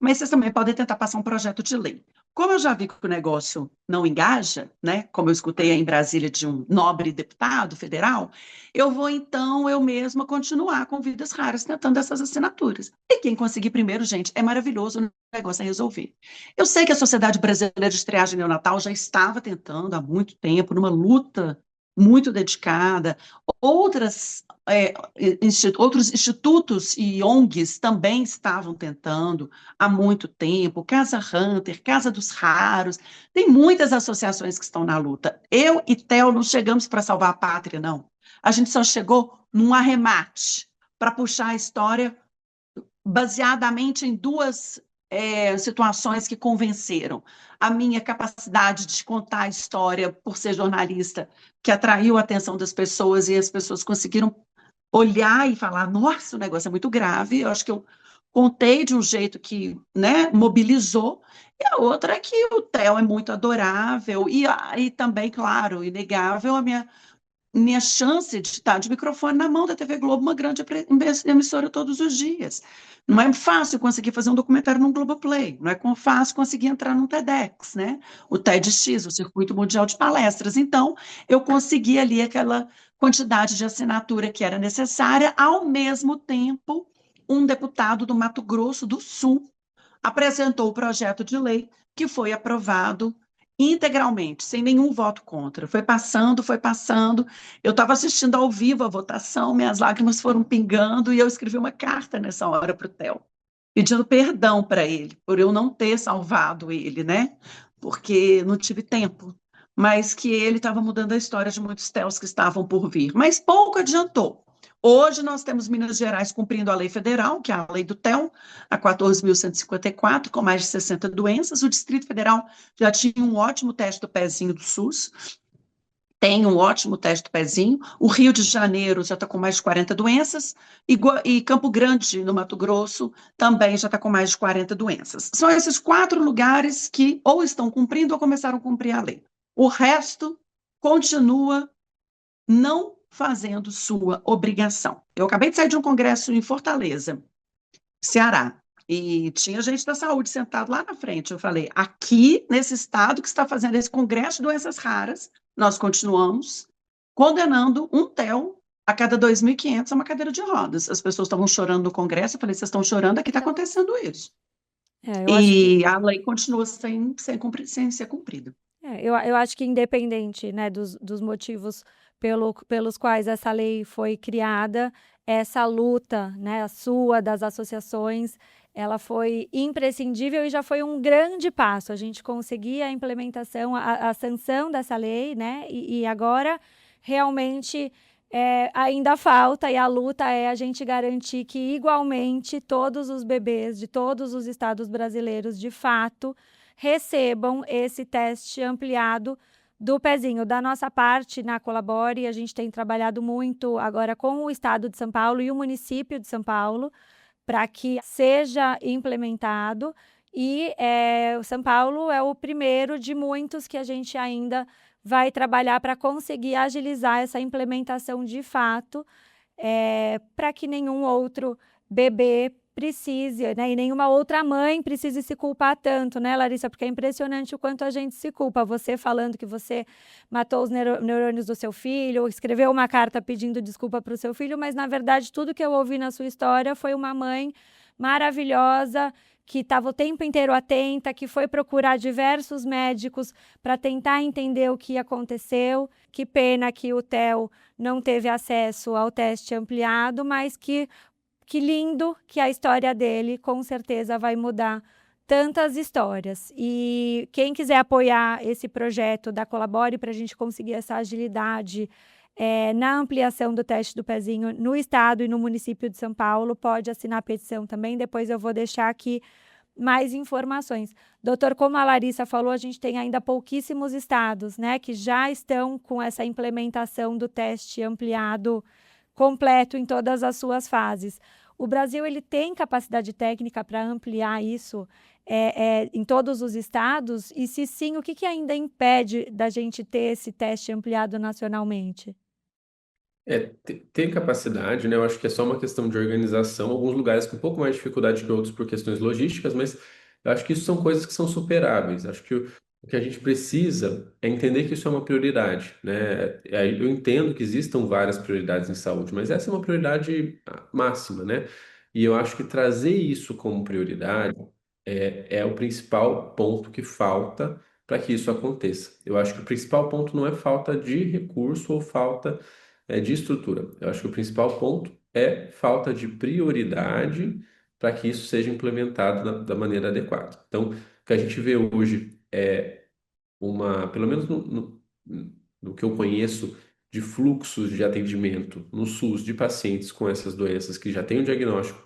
Mas vocês também podem tentar passar um projeto de lei. Como eu já vi que o negócio não engaja, né, como eu escutei aí em Brasília de um nobre deputado federal, eu vou então, eu mesma, continuar com Vidas Raras, tentando essas assinaturas. E quem conseguir primeiro, gente, é maravilhoso, o negócio é resolver. Eu sei que a Sociedade Brasileira de Triagem Neonatal já estava tentando há muito tempo, numa luta muito dedicada, outros institutos e ONGs também estavam tentando há muito tempo, Casa Hunter, Casa dos Raros, tem muitas associações que estão na luta. Eu e Theo não chegamos para salvar a pátria, não. A gente só chegou num arremate para puxar a história baseadamente em 2 situações que convenceram. A minha capacidade de contar a história por ser jornalista, que atraiu a atenção das pessoas e as pessoas conseguiram olhar e falar, nossa, o negócio é muito grave. Eu acho que eu contei de um jeito que, né, mobilizou. E a outra é que o Theo é muito adorável e também, claro, inegável, a minha chance de estar de microfone na mão da TV Globo, uma grande emissora todos os dias. Não é fácil conseguir fazer um documentário no Globoplay, não é fácil conseguir entrar num TEDx, né? O TEDx, o Circuito Mundial de Palestras. Então, eu consegui ali aquela quantidade de assinatura que era necessária, ao mesmo tempo, um deputado do Mato Grosso do Sul apresentou o projeto de lei que foi aprovado integralmente, sem nenhum voto contra. Foi passando, foi passando. Eu estava assistindo ao vivo a votação, minhas lágrimas foram pingando e eu escrevi uma carta nessa hora para o Theo, pedindo perdão para ele, por eu não ter salvado ele, né? Porque não tive tempo, mas que ele estava mudando a história de muitos Theos que estavam por vir. Mas pouco adiantou. Hoje nós temos Minas Gerais cumprindo a lei federal, que é a lei do TEL, a 14.154, com mais de 60 doenças. O Distrito Federal já tinha um ótimo teste do pezinho do SUS, tem um ótimo teste do pezinho. O Rio de Janeiro já está com mais de 40 doenças, e Campo Grande, no Mato Grosso, também já está com mais de 40 doenças. São esses 4 lugares que ou estão cumprindo ou começaram a cumprir a lei. O resto continua não fazendo sua obrigação. Eu acabei de sair de um congresso em Fortaleza, Ceará, e tinha gente da saúde sentado lá na frente. Eu falei, aqui nesse estado que está fazendo esse congresso de doenças raras, nós continuamos condenando um TEL a cada 2.500 a uma cadeira de rodas. As pessoas estavam chorando no congresso, eu falei, vocês estão chorando, aqui está acontecendo isso. Eu acho que E a lei continua sem ser cumprida. eu acho que independente, né, dos motivos pelos quais essa lei foi criada, essa luta, né, a sua, das associações, ela foi imprescindível e já foi um grande passo. A gente conseguir a implementação, a sanção dessa lei, né, e agora realmente ainda falta, e a luta é a gente garantir que igualmente todos os bebês de todos os estados brasileiros, de fato, recebam esse teste ampliado do pezinho. Da nossa parte, na Colabore, a gente tem trabalhado muito agora com o estado de São Paulo e o município de São Paulo para que seja implementado. E o São Paulo é o primeiro de muitos que a gente ainda vai trabalhar para conseguir agilizar essa implementação de fato, para que nenhum outro bebê precise, né, e nenhuma outra mãe precise se culpar tanto, né, Larissa? Porque é impressionante o quanto a gente se culpa. Você falando que você matou os neurônios do seu filho, ou escreveu uma carta pedindo desculpa para o seu filho, mas na verdade tudo que eu ouvi na sua história foi uma mãe maravilhosa, que estava o tempo inteiro atenta, que foi procurar diversos médicos para tentar entender o que aconteceu. Que pena que o Theo não teve acesso ao teste ampliado, mas que lindo que a história dele com certeza vai mudar tantas histórias. E quem quiser apoiar esse projeto da Colabore para a gente conseguir essa agilidade na ampliação do teste do pezinho no estado e no município de São Paulo, pode assinar a petição também. Depois eu vou deixar aqui mais informações. Doutor, como a Larissa falou, a gente tem ainda pouquíssimos estados, né, que já estão com essa implementação do teste ampliado completo em todas as suas fases. O Brasil ele tem capacidade técnica para ampliar isso em todos os estados? E se sim, o que ainda impede da gente ter esse teste ampliado nacionalmente? Tem capacidade, né? Eu acho que é só uma questão de organização. Alguns lugares com um pouco mais de dificuldade que outros por questões logísticas, mas eu acho que isso são coisas que são superáveis. Acho que o que a gente precisa é entender que isso é uma prioridade, né? Aí eu entendo que existam várias prioridades em saúde, mas essa é uma prioridade máxima, né? E eu acho que trazer isso como prioridade é o principal ponto que falta para que isso aconteça. Eu acho que o principal ponto não é falta de recurso ou falta de estrutura. Eu acho que o principal ponto é falta de prioridade para que isso seja implementado da maneira adequada. Então, o que a gente vê hoje é pelo menos no que eu conheço de fluxos de atendimento no SUS de pacientes com essas doenças que já têm o diagnóstico,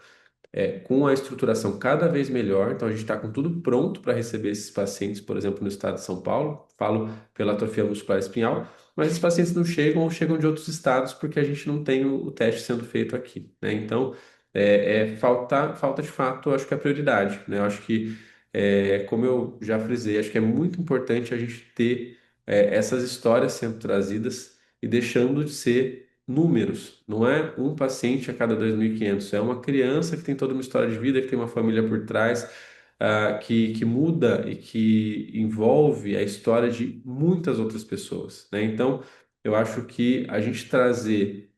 com a estruturação cada vez melhor. Então, a gente está com tudo pronto para receber esses pacientes, por exemplo, no estado de São Paulo, falo pela atrofia muscular espinhal, mas esses pacientes não chegam ou chegam de outros estados porque a gente não tem o teste sendo feito aqui, né? Então, falta de fato, eu acho que é a prioridade, né? Eu acho que, como eu já frisei, acho que é muito importante a gente ter essas histórias sendo trazidas e deixando de ser números. Não é um paciente a cada 2.500, é uma criança que tem toda uma história de vida, que tem uma família por trás, que muda e que envolve a história de muitas outras pessoas, né? Então, eu acho que a gente trazer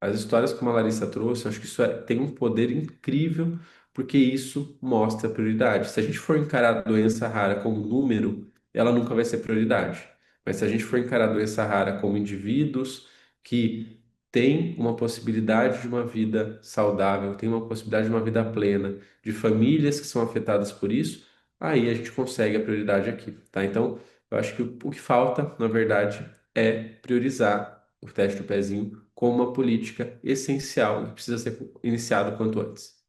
as histórias como a Larissa trouxe, eu acho que isso tem um poder incrível, porque isso mostra a prioridade. Se a gente for encarar a doença rara como número, ela nunca vai ser prioridade. Mas se a gente for encarar a doença rara como indivíduos que têm uma possibilidade de uma vida saudável, têm uma possibilidade de uma vida plena, de famílias que são afetadas por isso, aí a gente consegue a prioridade aqui, tá? Então, eu acho que o que falta, na verdade, é priorizar o teste do pezinho como uma política essencial e precisa ser iniciado quanto antes.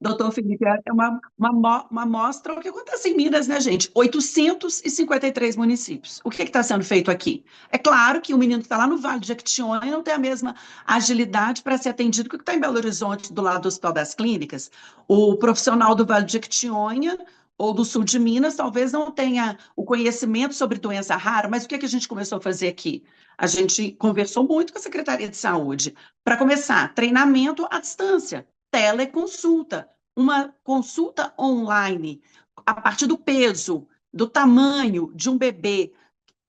Doutor Felipe, é uma amostra o que acontece em Minas, né, gente? 853 municípios. O que está sendo feito aqui? É claro que o menino que está lá no Vale de Jequitinhonha não tem a mesma agilidade para ser atendido que o que está em Belo Horizonte, do lado do Hospital das Clínicas. O profissional do Vale de Jequitinhonha ou do sul de Minas, talvez não tenha o conhecimento sobre doença rara, mas o que é que a gente começou a fazer aqui? A gente conversou muito com a Secretaria de Saúde. Para começar, treinamento à distância, teleconsulta, uma consulta online, a partir do peso, do tamanho de um bebê,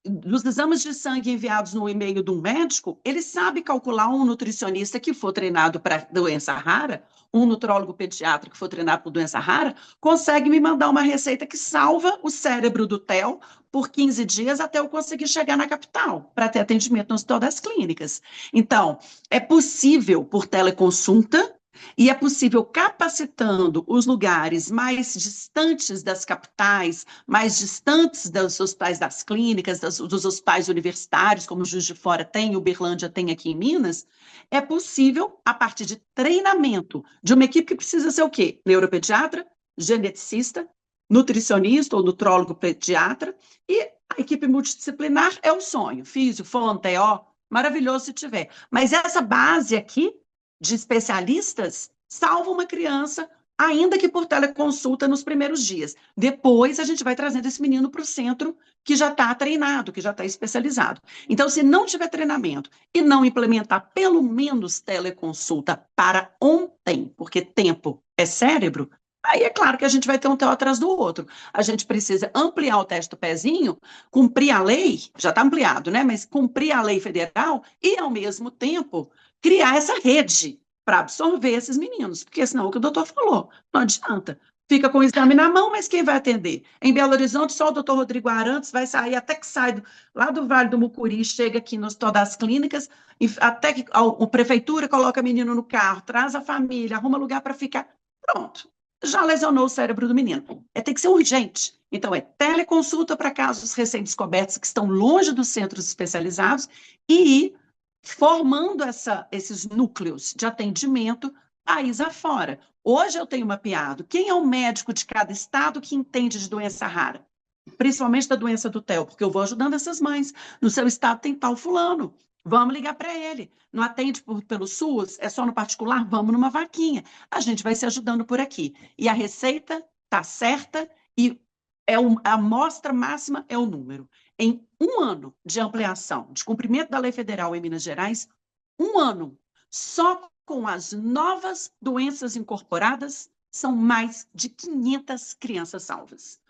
dos exames de sangue enviados no e-mail de um médico, ele sabe calcular um nutricionista que for treinado para doença rara, um nutrólogo pediatra que for treinado por doença rara, consegue me mandar uma receita que salva o cérebro do Theo por 15 dias até eu conseguir chegar na capital para ter atendimento no Hospital das Clínicas. Então, é possível por teleconsulta, e é possível capacitando os lugares mais distantes das capitais, mais distantes dos hospitais das clínicas, dos hospitais universitários, como o Juiz de Fora tem, Uberlândia tem aqui em Minas, é possível, a partir de treinamento de uma equipe que precisa ser o quê? Neuropediatra, geneticista, nutricionista ou nutrólogo pediatra, e a equipe multidisciplinar é o sonho, físio, fono, TO, maravilhoso se tiver. Mas essa base aqui, de especialistas, salva uma criança, ainda que por teleconsulta nos primeiros dias. Depois, a gente vai trazendo esse menino para o centro que já está treinado, que já está especializado. Então, se não tiver treinamento e não implementar pelo menos teleconsulta para ontem, porque tempo é cérebro, aí é claro que a gente vai ter um TO atrás do outro. A gente precisa ampliar o teste do pezinho, cumprir a lei, já está ampliado, né? Mas cumprir a lei federal e, ao mesmo tempo, criar essa rede para absorver esses meninos, porque senão é o que o doutor falou, não adianta. Fica com o exame na mão, mas quem vai atender? Em Belo Horizonte, só o doutor Rodrigo Arantes vai sair, até que sai lá do Vale do Mucuri, chega aqui no Hospital das Clínicas, e até que a prefeitura coloca menino no carro, traz a família, arruma lugar para ficar, pronto. Já lesionou o cérebro do menino. Tem que ser urgente. Então, é teleconsulta para casos recém-descobertos que estão longe dos centros especializados e ir formando esses núcleos de atendimento país afora. Hoje eu tenho mapeado quem é o médico de cada estado que entende de doença rara, principalmente da doença do TEL, porque eu vou ajudando essas mães. No seu estado tem tal fulano, vamos ligar para ele. Não atende pelo SUS, é só no particular, vamos numa vaquinha. A gente vai se ajudando por aqui. E a receita está certa e a amostra máxima é o número. Em um ano de ampliação, de cumprimento da lei federal em Minas Gerais, um ano, só com as novas doenças incorporadas, são mais de 500 crianças salvas.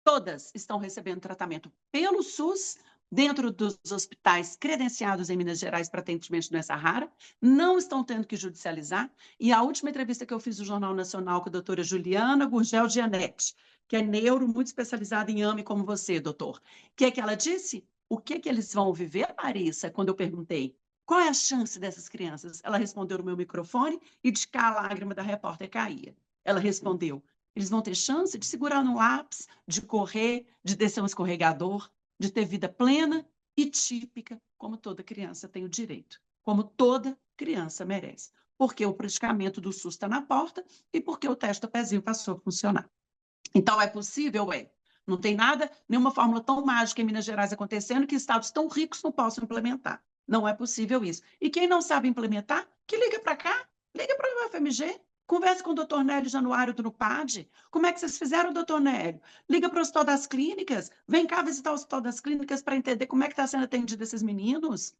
Todas estão recebendo tratamento pelo SUS, dentro dos hospitais credenciados em Minas Gerais para atendimento de doença rara, não estão tendo que judicializar. E a última entrevista que eu fiz no Jornal Nacional com a doutora Juliana Gurgel Gianetti, que é neuro muito especializada em AME como você, doutor. O que é que ela disse? O que é que eles vão viver, Larissa? Quando eu perguntei, qual é a chance dessas crianças? Ela respondeu no meu microfone e de cá a lágrima da repórter caía. Ela respondeu, eles vão ter chance de segurar no lápis, de correr, de descer um escorregador, de ter vida plena e típica, como toda criança tem o direito, como toda criança merece. Porque o praticamento do SUS está na porta e porque o teste do pezinho passou a funcionar. Então, é possível? Não tem nada, nenhuma fórmula tão mágica em Minas Gerais acontecendo que estados tão ricos não possam implementar. Não é possível isso. E quem não sabe implementar, que liga para cá, liga para o UFMG, conversa com o doutor Nélio Januário do NUPAD. Como é que vocês fizeram, doutor Nélio? Liga para o Hospital das Clínicas, vem cá visitar o Hospital das Clínicas para entender como é que está sendo atendido esses meninos.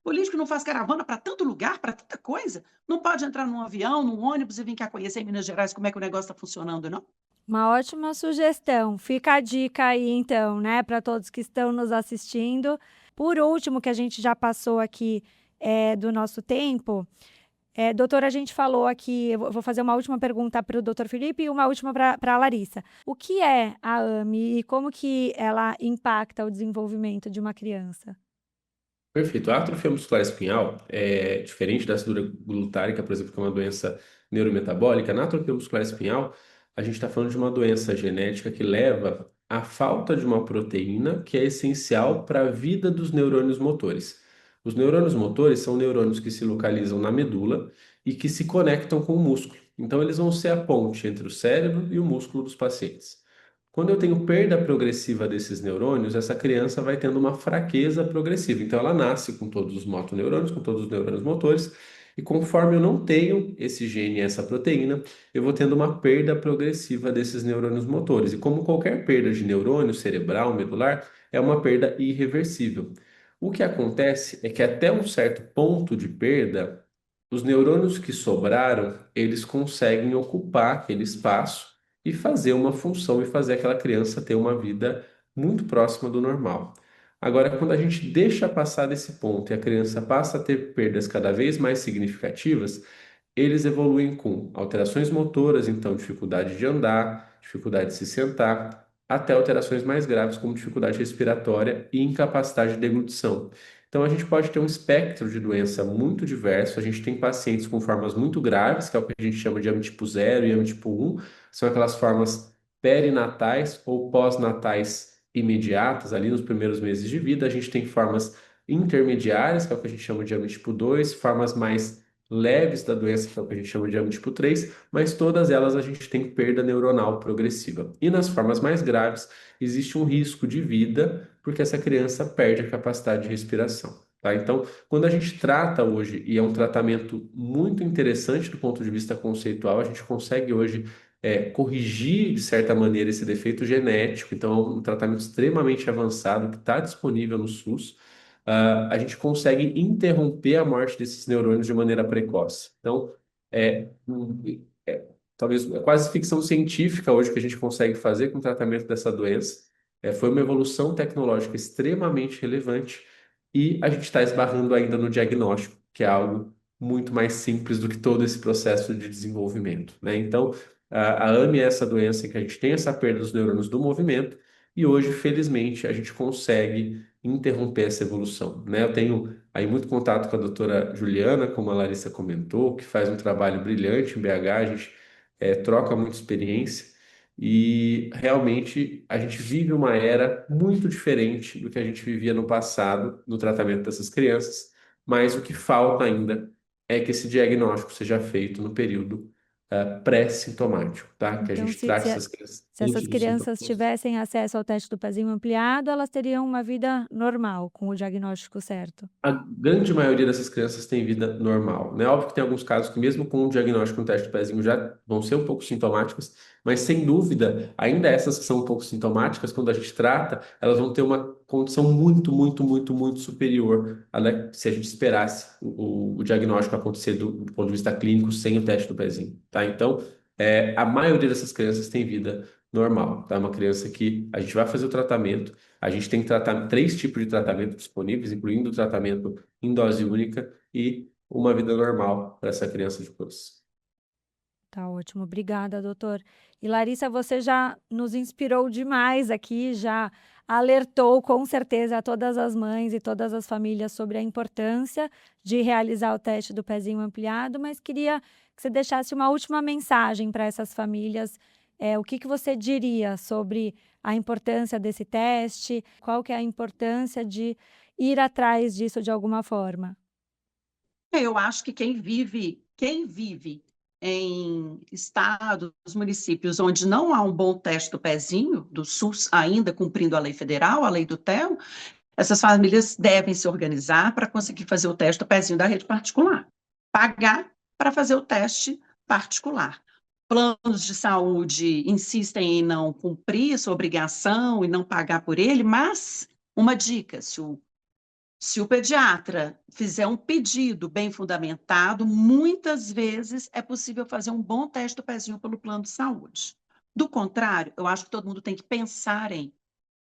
Político não faz caravana para tanto lugar, para tanta coisa. Não pode entrar num avião, num ônibus e vir cá conhecer em Minas Gerais como é que o negócio está funcionando, não? Uma ótima sugestão. Fica a dica aí, então, né, para todos que estão nos assistindo. Por último, que a gente já passou aqui do nosso tempo, doutora, a gente falou aqui, eu vou fazer uma última pergunta para o doutor Felipe e uma última para a Larissa. O que é a AME e como que ela impacta o desenvolvimento de uma criança? Perfeito. A atrofia muscular espinhal é diferente da acidura glutárica, por exemplo, que é uma doença neurometabólica. Na atrofia muscular espinhal, a gente está falando de uma doença genética que leva à falta de uma proteína que é essencial para a vida dos neurônios motores. Os neurônios motores são neurônios que se localizam na medula e que se conectam com o músculo. Então, eles vão ser a ponte entre o cérebro e o músculo dos pacientes. Quando eu tenho perda progressiva desses neurônios, essa criança vai tendo uma fraqueza progressiva. Então, ela nasce com todos os motoneurônios, com todos os neurônios motores, E conforme eu não tenho esse gene, essa proteína, eu vou tendo uma perda progressiva desses neurônios motores. E como qualquer perda de neurônio cerebral, medular, é uma perda irreversível. O que acontece é que até um certo ponto de perda, os neurônios que sobraram, eles conseguem ocupar aquele espaço e fazer uma função e fazer aquela criança ter uma vida muito próxima do normal. Agora, quando a gente deixa passar desse ponto e a criança passa a ter perdas cada vez mais significativas, eles evoluem com alterações motoras, então dificuldade de andar, dificuldade de se sentar, até alterações mais graves como dificuldade respiratória e incapacidade de deglutição. Então a gente pode ter um espectro de doença muito diverso. A gente tem pacientes com formas muito graves, que é o que a gente chama de AMI tipo 0 e AMI tipo 1, são aquelas formas perinatais ou pós-natais imediatas, ali nos primeiros meses de vida. A gente tem formas intermediárias, que é o que a gente chama de AMI tipo 2, formas mais leves da doença, que é o que a gente chama de AMI tipo 3, mas todas elas a gente tem perda neuronal progressiva. E nas formas mais graves, existe um risco de vida, porque essa criança perde a capacidade de respiração. Tá? Então, quando a gente trata hoje, e é um tratamento muito interessante do ponto de vista conceitual, a gente consegue hoje corrigir, de certa maneira, esse defeito genético. Então, é um tratamento extremamente avançado que está disponível no SUS. A gente consegue interromper a morte desses neurônios de maneira precoce. Então, é, um- é, talvez é quase ficção científica hoje que a gente consegue fazer com o tratamento dessa doença. Foi uma evolução tecnológica extremamente relevante e a gente está esbarrando ainda no diagnóstico, que é algo muito mais simples do que todo esse processo de desenvolvimento, né? Então, a AMI é essa doença em que a gente tem essa perda dos neurônios do movimento e hoje, felizmente, a gente consegue interromper essa evolução, né? Eu tenho aí muito contato com a doutora Juliana, como a Larissa comentou, que faz um trabalho brilhante em BH, a gente troca muita experiência e realmente a gente vive uma era muito diferente do que a gente vivia no passado no tratamento dessas crianças, mas o que falta ainda é que esse diagnóstico seja feito no período pré-sintomático, tá? Que a Então, gente trate essas crianças se antes essas dos crianças sintomas. tivessem acesso ao teste do pezinho ampliado, elas teriam uma vida normal, com o diagnóstico certo. A grande maioria dessas crianças tem vida normal, né? Óbvio que tem alguns casos que, mesmo com o diagnóstico no teste do pezinho, já vão ser um pouco sintomáticas, mas sem dúvida, ainda essas que são um pouco sintomáticas, quando a gente trata, elas vão ter uma condição muito, muito, muito, muito superior a se a gente esperasse o diagnóstico acontecer do ponto de vista clínico sem o teste do pezinho, tá? Então, a maioria dessas crianças tem vida normal, tá? Uma criança que a gente vai fazer o tratamento. A gente tem três tipos de tratamento disponíveis, incluindo o tratamento em dose única e uma vida normal para essa criança de câncer. Tá ótimo, obrigada, doutor. E Larissa, você já nos inspirou demais aqui, já alertou com certeza a todas as mães e todas as famílias sobre a importância de realizar o teste do pezinho ampliado, mas queria que você deixasse uma última mensagem para essas famílias. O que que você diria sobre a importância desse teste? Qual que é a importância de ir atrás disso de alguma forma? Eu acho que quem vive em estados, municípios onde não há um bom teste do pezinho, do SUS ainda cumprindo a lei federal, a lei do TEL, essas famílias devem se organizar para conseguir fazer o teste do pezinho da rede particular. Pagar para fazer o teste particular. Planos de saúde insistem em não cumprir essa obrigação e não pagar por ele, mas uma dica: se o pediatra fizer um pedido bem fundamentado, muitas vezes é possível fazer um bom teste do pezinho pelo plano de saúde. Do contrário, eu acho que todo mundo tem que pensar em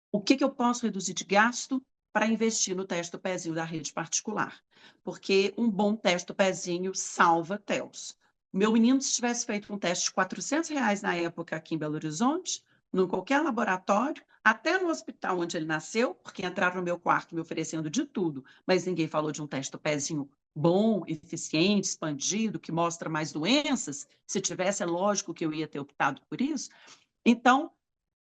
o que eu posso reduzir de gasto para investir no teste do pezinho da rede particular. Porque um bom teste do pezinho salva TELs. Meu menino, se tivesse feito um teste de R$ 400 na época aqui em Belo Horizonte, em qualquer laboratório, até no hospital onde ele nasceu, porque entraram no meu quarto me oferecendo de tudo, mas ninguém falou de um teste do pezinho bom, eficiente, expandido, que mostra mais doenças. Se tivesse, é lógico que eu ia ter optado por isso. Então,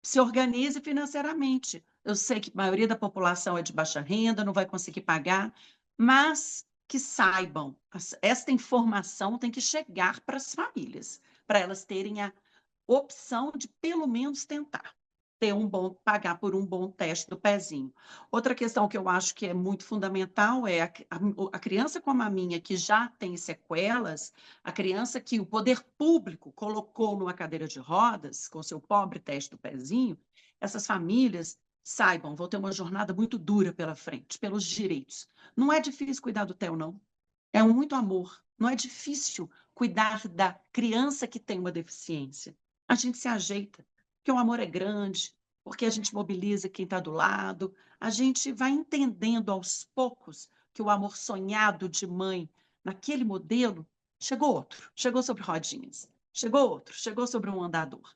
se organize financeiramente. Eu sei que a maioria da população é de baixa renda, não vai conseguir pagar, mas que saibam, esta informação tem que chegar para as famílias, para elas terem a opção de pelo menos tentar. pagar por um bom teste do pezinho. Outra questão que eu acho que é muito fundamental é a criança com a maminha que já tem sequelas, a criança que o poder público colocou numa cadeira de rodas, com seu pobre teste do pezinho, essas famílias saibam, vão ter uma jornada muito dura pela frente, pelos direitos. Não é difícil cuidar do Theo, não. É muito amor. Não é difícil cuidar da criança que tem uma deficiência. A gente se ajeita, porque o amor é grande, porque a gente mobiliza quem está do lado, a gente vai entendendo aos poucos que o amor sonhado de mãe, naquele modelo, chegou sobre rodinhas, chegou sobre um andador.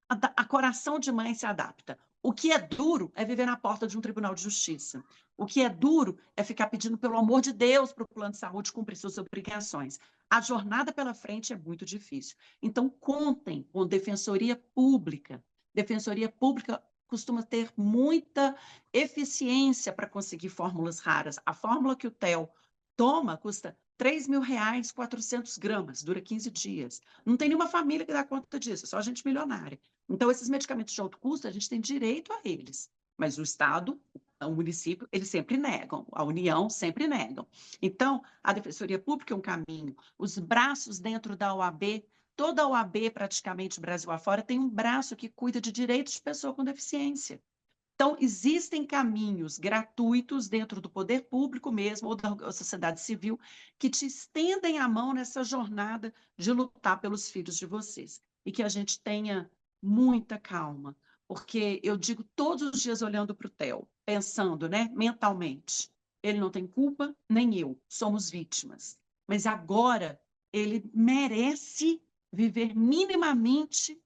A coração de mãe se adapta. O que é duro é viver na porta de um tribunal de justiça. O que é duro é ficar pedindo, pelo amor de Deus, para o plano de saúde cumprir suas obrigações. A jornada pela frente é muito difícil. Então, contem com defensoria pública. Defensoria pública costuma ter muita eficiência para conseguir fórmulas raras. A fórmula que o Theo toma custa R$ 3.000, 400 gramas, dura 15 dias. Não tem nenhuma família que dá conta disso, é só gente milionária. Então, esses medicamentos de alto custo, a gente tem direito a eles. Mas o Estado, o município, eles sempre negam, a União sempre negam. Então, a Defensoria Pública é um caminho. Os braços dentro da OAB, toda a OAB, praticamente, Brasil afora, tem um braço que cuida de direitos de pessoa com deficiência. Então, existem caminhos gratuitos dentro do poder público mesmo, ou da sociedade civil, que te estendem a mão nessa jornada de lutar pelos filhos de vocês. E que a gente tenha muita calma, porque eu digo todos os dias olhando para o Theo, pensando, né, mentalmente, ele não tem culpa, nem eu, somos vítimas. Mas agora ele merece viver minimamente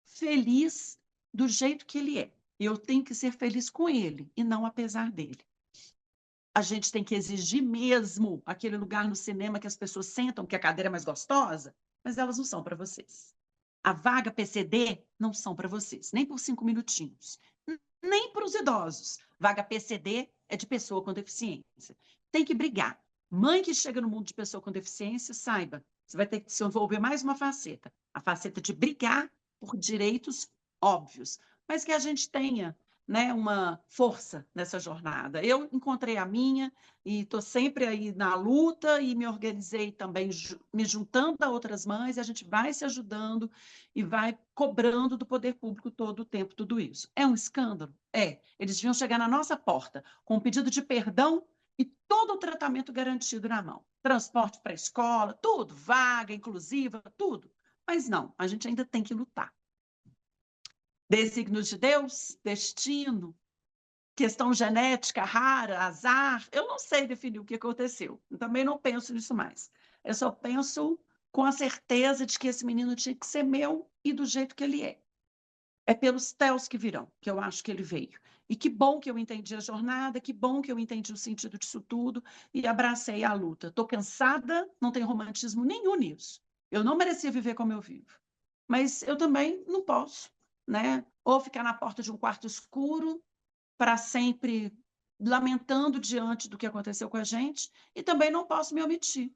feliz do jeito que ele é. Eu tenho que ser feliz com ele e não apesar dele. A gente tem que exigir mesmo aquele lugar no cinema que as pessoas sentam, que a cadeira é mais gostosa, mas elas não são para vocês. A vaga PCD não são para vocês, nem por 5 minutinhos, nem para os idosos. Vaga PCD é de pessoa com deficiência. Tem que brigar. Mãe que chega no mundo de pessoa com deficiência, saiba, você vai ter que se envolver mais uma faceta. A faceta de brigar por direitos óbvios, mas que a gente tenha, né, uma força nessa jornada. Eu encontrei a minha e estou sempre aí na luta e me organizei também, me juntando a outras mães, e a gente vai se ajudando e vai cobrando do poder público todo o tempo tudo isso. É um escândalo? É. Eles deviam chegar na nossa porta com um pedido de perdão e todo o tratamento garantido na mão. Transporte para a escola, tudo, vaga inclusiva, tudo. Mas não, a gente ainda tem que lutar. Desígnios de Deus, destino, questão genética rara, azar, eu não sei definir o que aconteceu. Eu também não penso nisso mais. Eu só penso com a certeza de que esse menino tinha que ser meu e do jeito que ele é. É pelos Theos que virão, que eu acho que ele veio. E que bom que eu entendi a jornada, que bom que eu entendi o sentido disso tudo e abracei a luta. Estou cansada, não tem romantismo nenhum nisso. Eu não merecia viver como eu vivo. Mas eu também não posso, né? Ou ficar na porta de um quarto escuro para sempre lamentando diante do que aconteceu com a gente, e também não posso me omitir.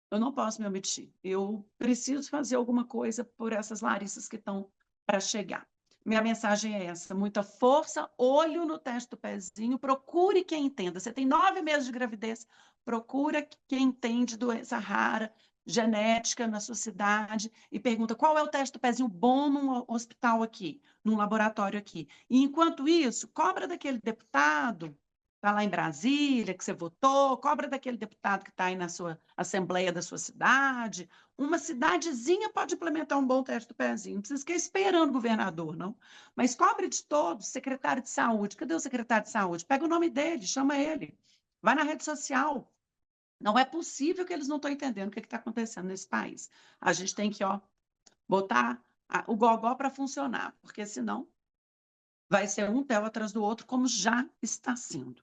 Eu não posso me omitir. Eu preciso fazer alguma coisa por essas Larissas que estão para chegar. Minha mensagem é essa: muita força, olho no teste do pezinho, procure quem entenda. Você tem 9 meses de gravidez, procura quem entende doença rara, genética na sua cidade e pergunta qual é o teste do pezinho bom num hospital aqui, num laboratório aqui. E, enquanto isso, cobra daquele deputado está lá em Brasília, que você votou, cobra daquele deputado que está aí na sua assembleia da sua cidade. Uma cidadezinha pode implementar um bom teste do pezinho, não precisa ficar esperando o governador, não. Mas cobre de todos, secretário de saúde. Cadê o secretário de saúde? Pega o nome dele, chama ele. Vai na rede social. Não é possível que eles não estão entendendo o que está acontecendo nesse país. A gente tem que botar o gogó para funcionar, porque senão vai ser um Theo atrás do outro, como já está sendo,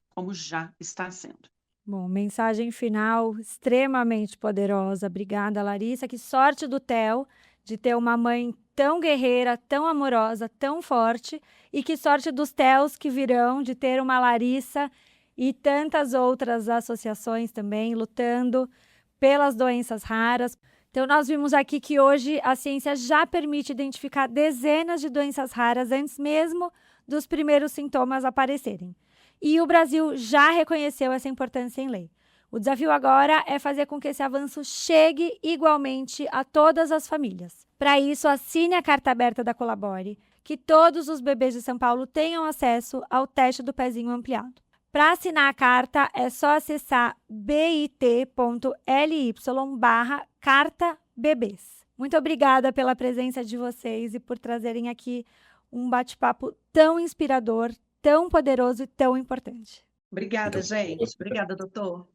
Bom, mensagem final extremamente poderosa. Obrigada, Larissa. Que sorte do Theo de ter uma mãe tão guerreira, tão amorosa, tão forte. E que sorte dos Theos que virão de ter uma Larissa e tantas outras associações também lutando pelas doenças raras. Então, nós vimos aqui que hoje a ciência já permite identificar dezenas de doenças raras antes mesmo dos primeiros sintomas aparecerem. E o Brasil já reconheceu essa importância em lei. O desafio agora é fazer com que esse avanço chegue igualmente a todas as famílias. Para isso, assine a carta aberta da Colabore, que todos os bebês de São Paulo tenham acesso ao teste do pezinho ampliado. Para assinar a carta, é só acessar bit.ly/cartabebês. Muito obrigada pela presença de vocês e por trazerem aqui um bate-papo tão inspirador, tão poderoso e tão importante. Obrigada, Muito gente. Obrigada, doutor.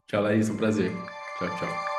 Tchau, Laís, um prazer. Tchau, tchau.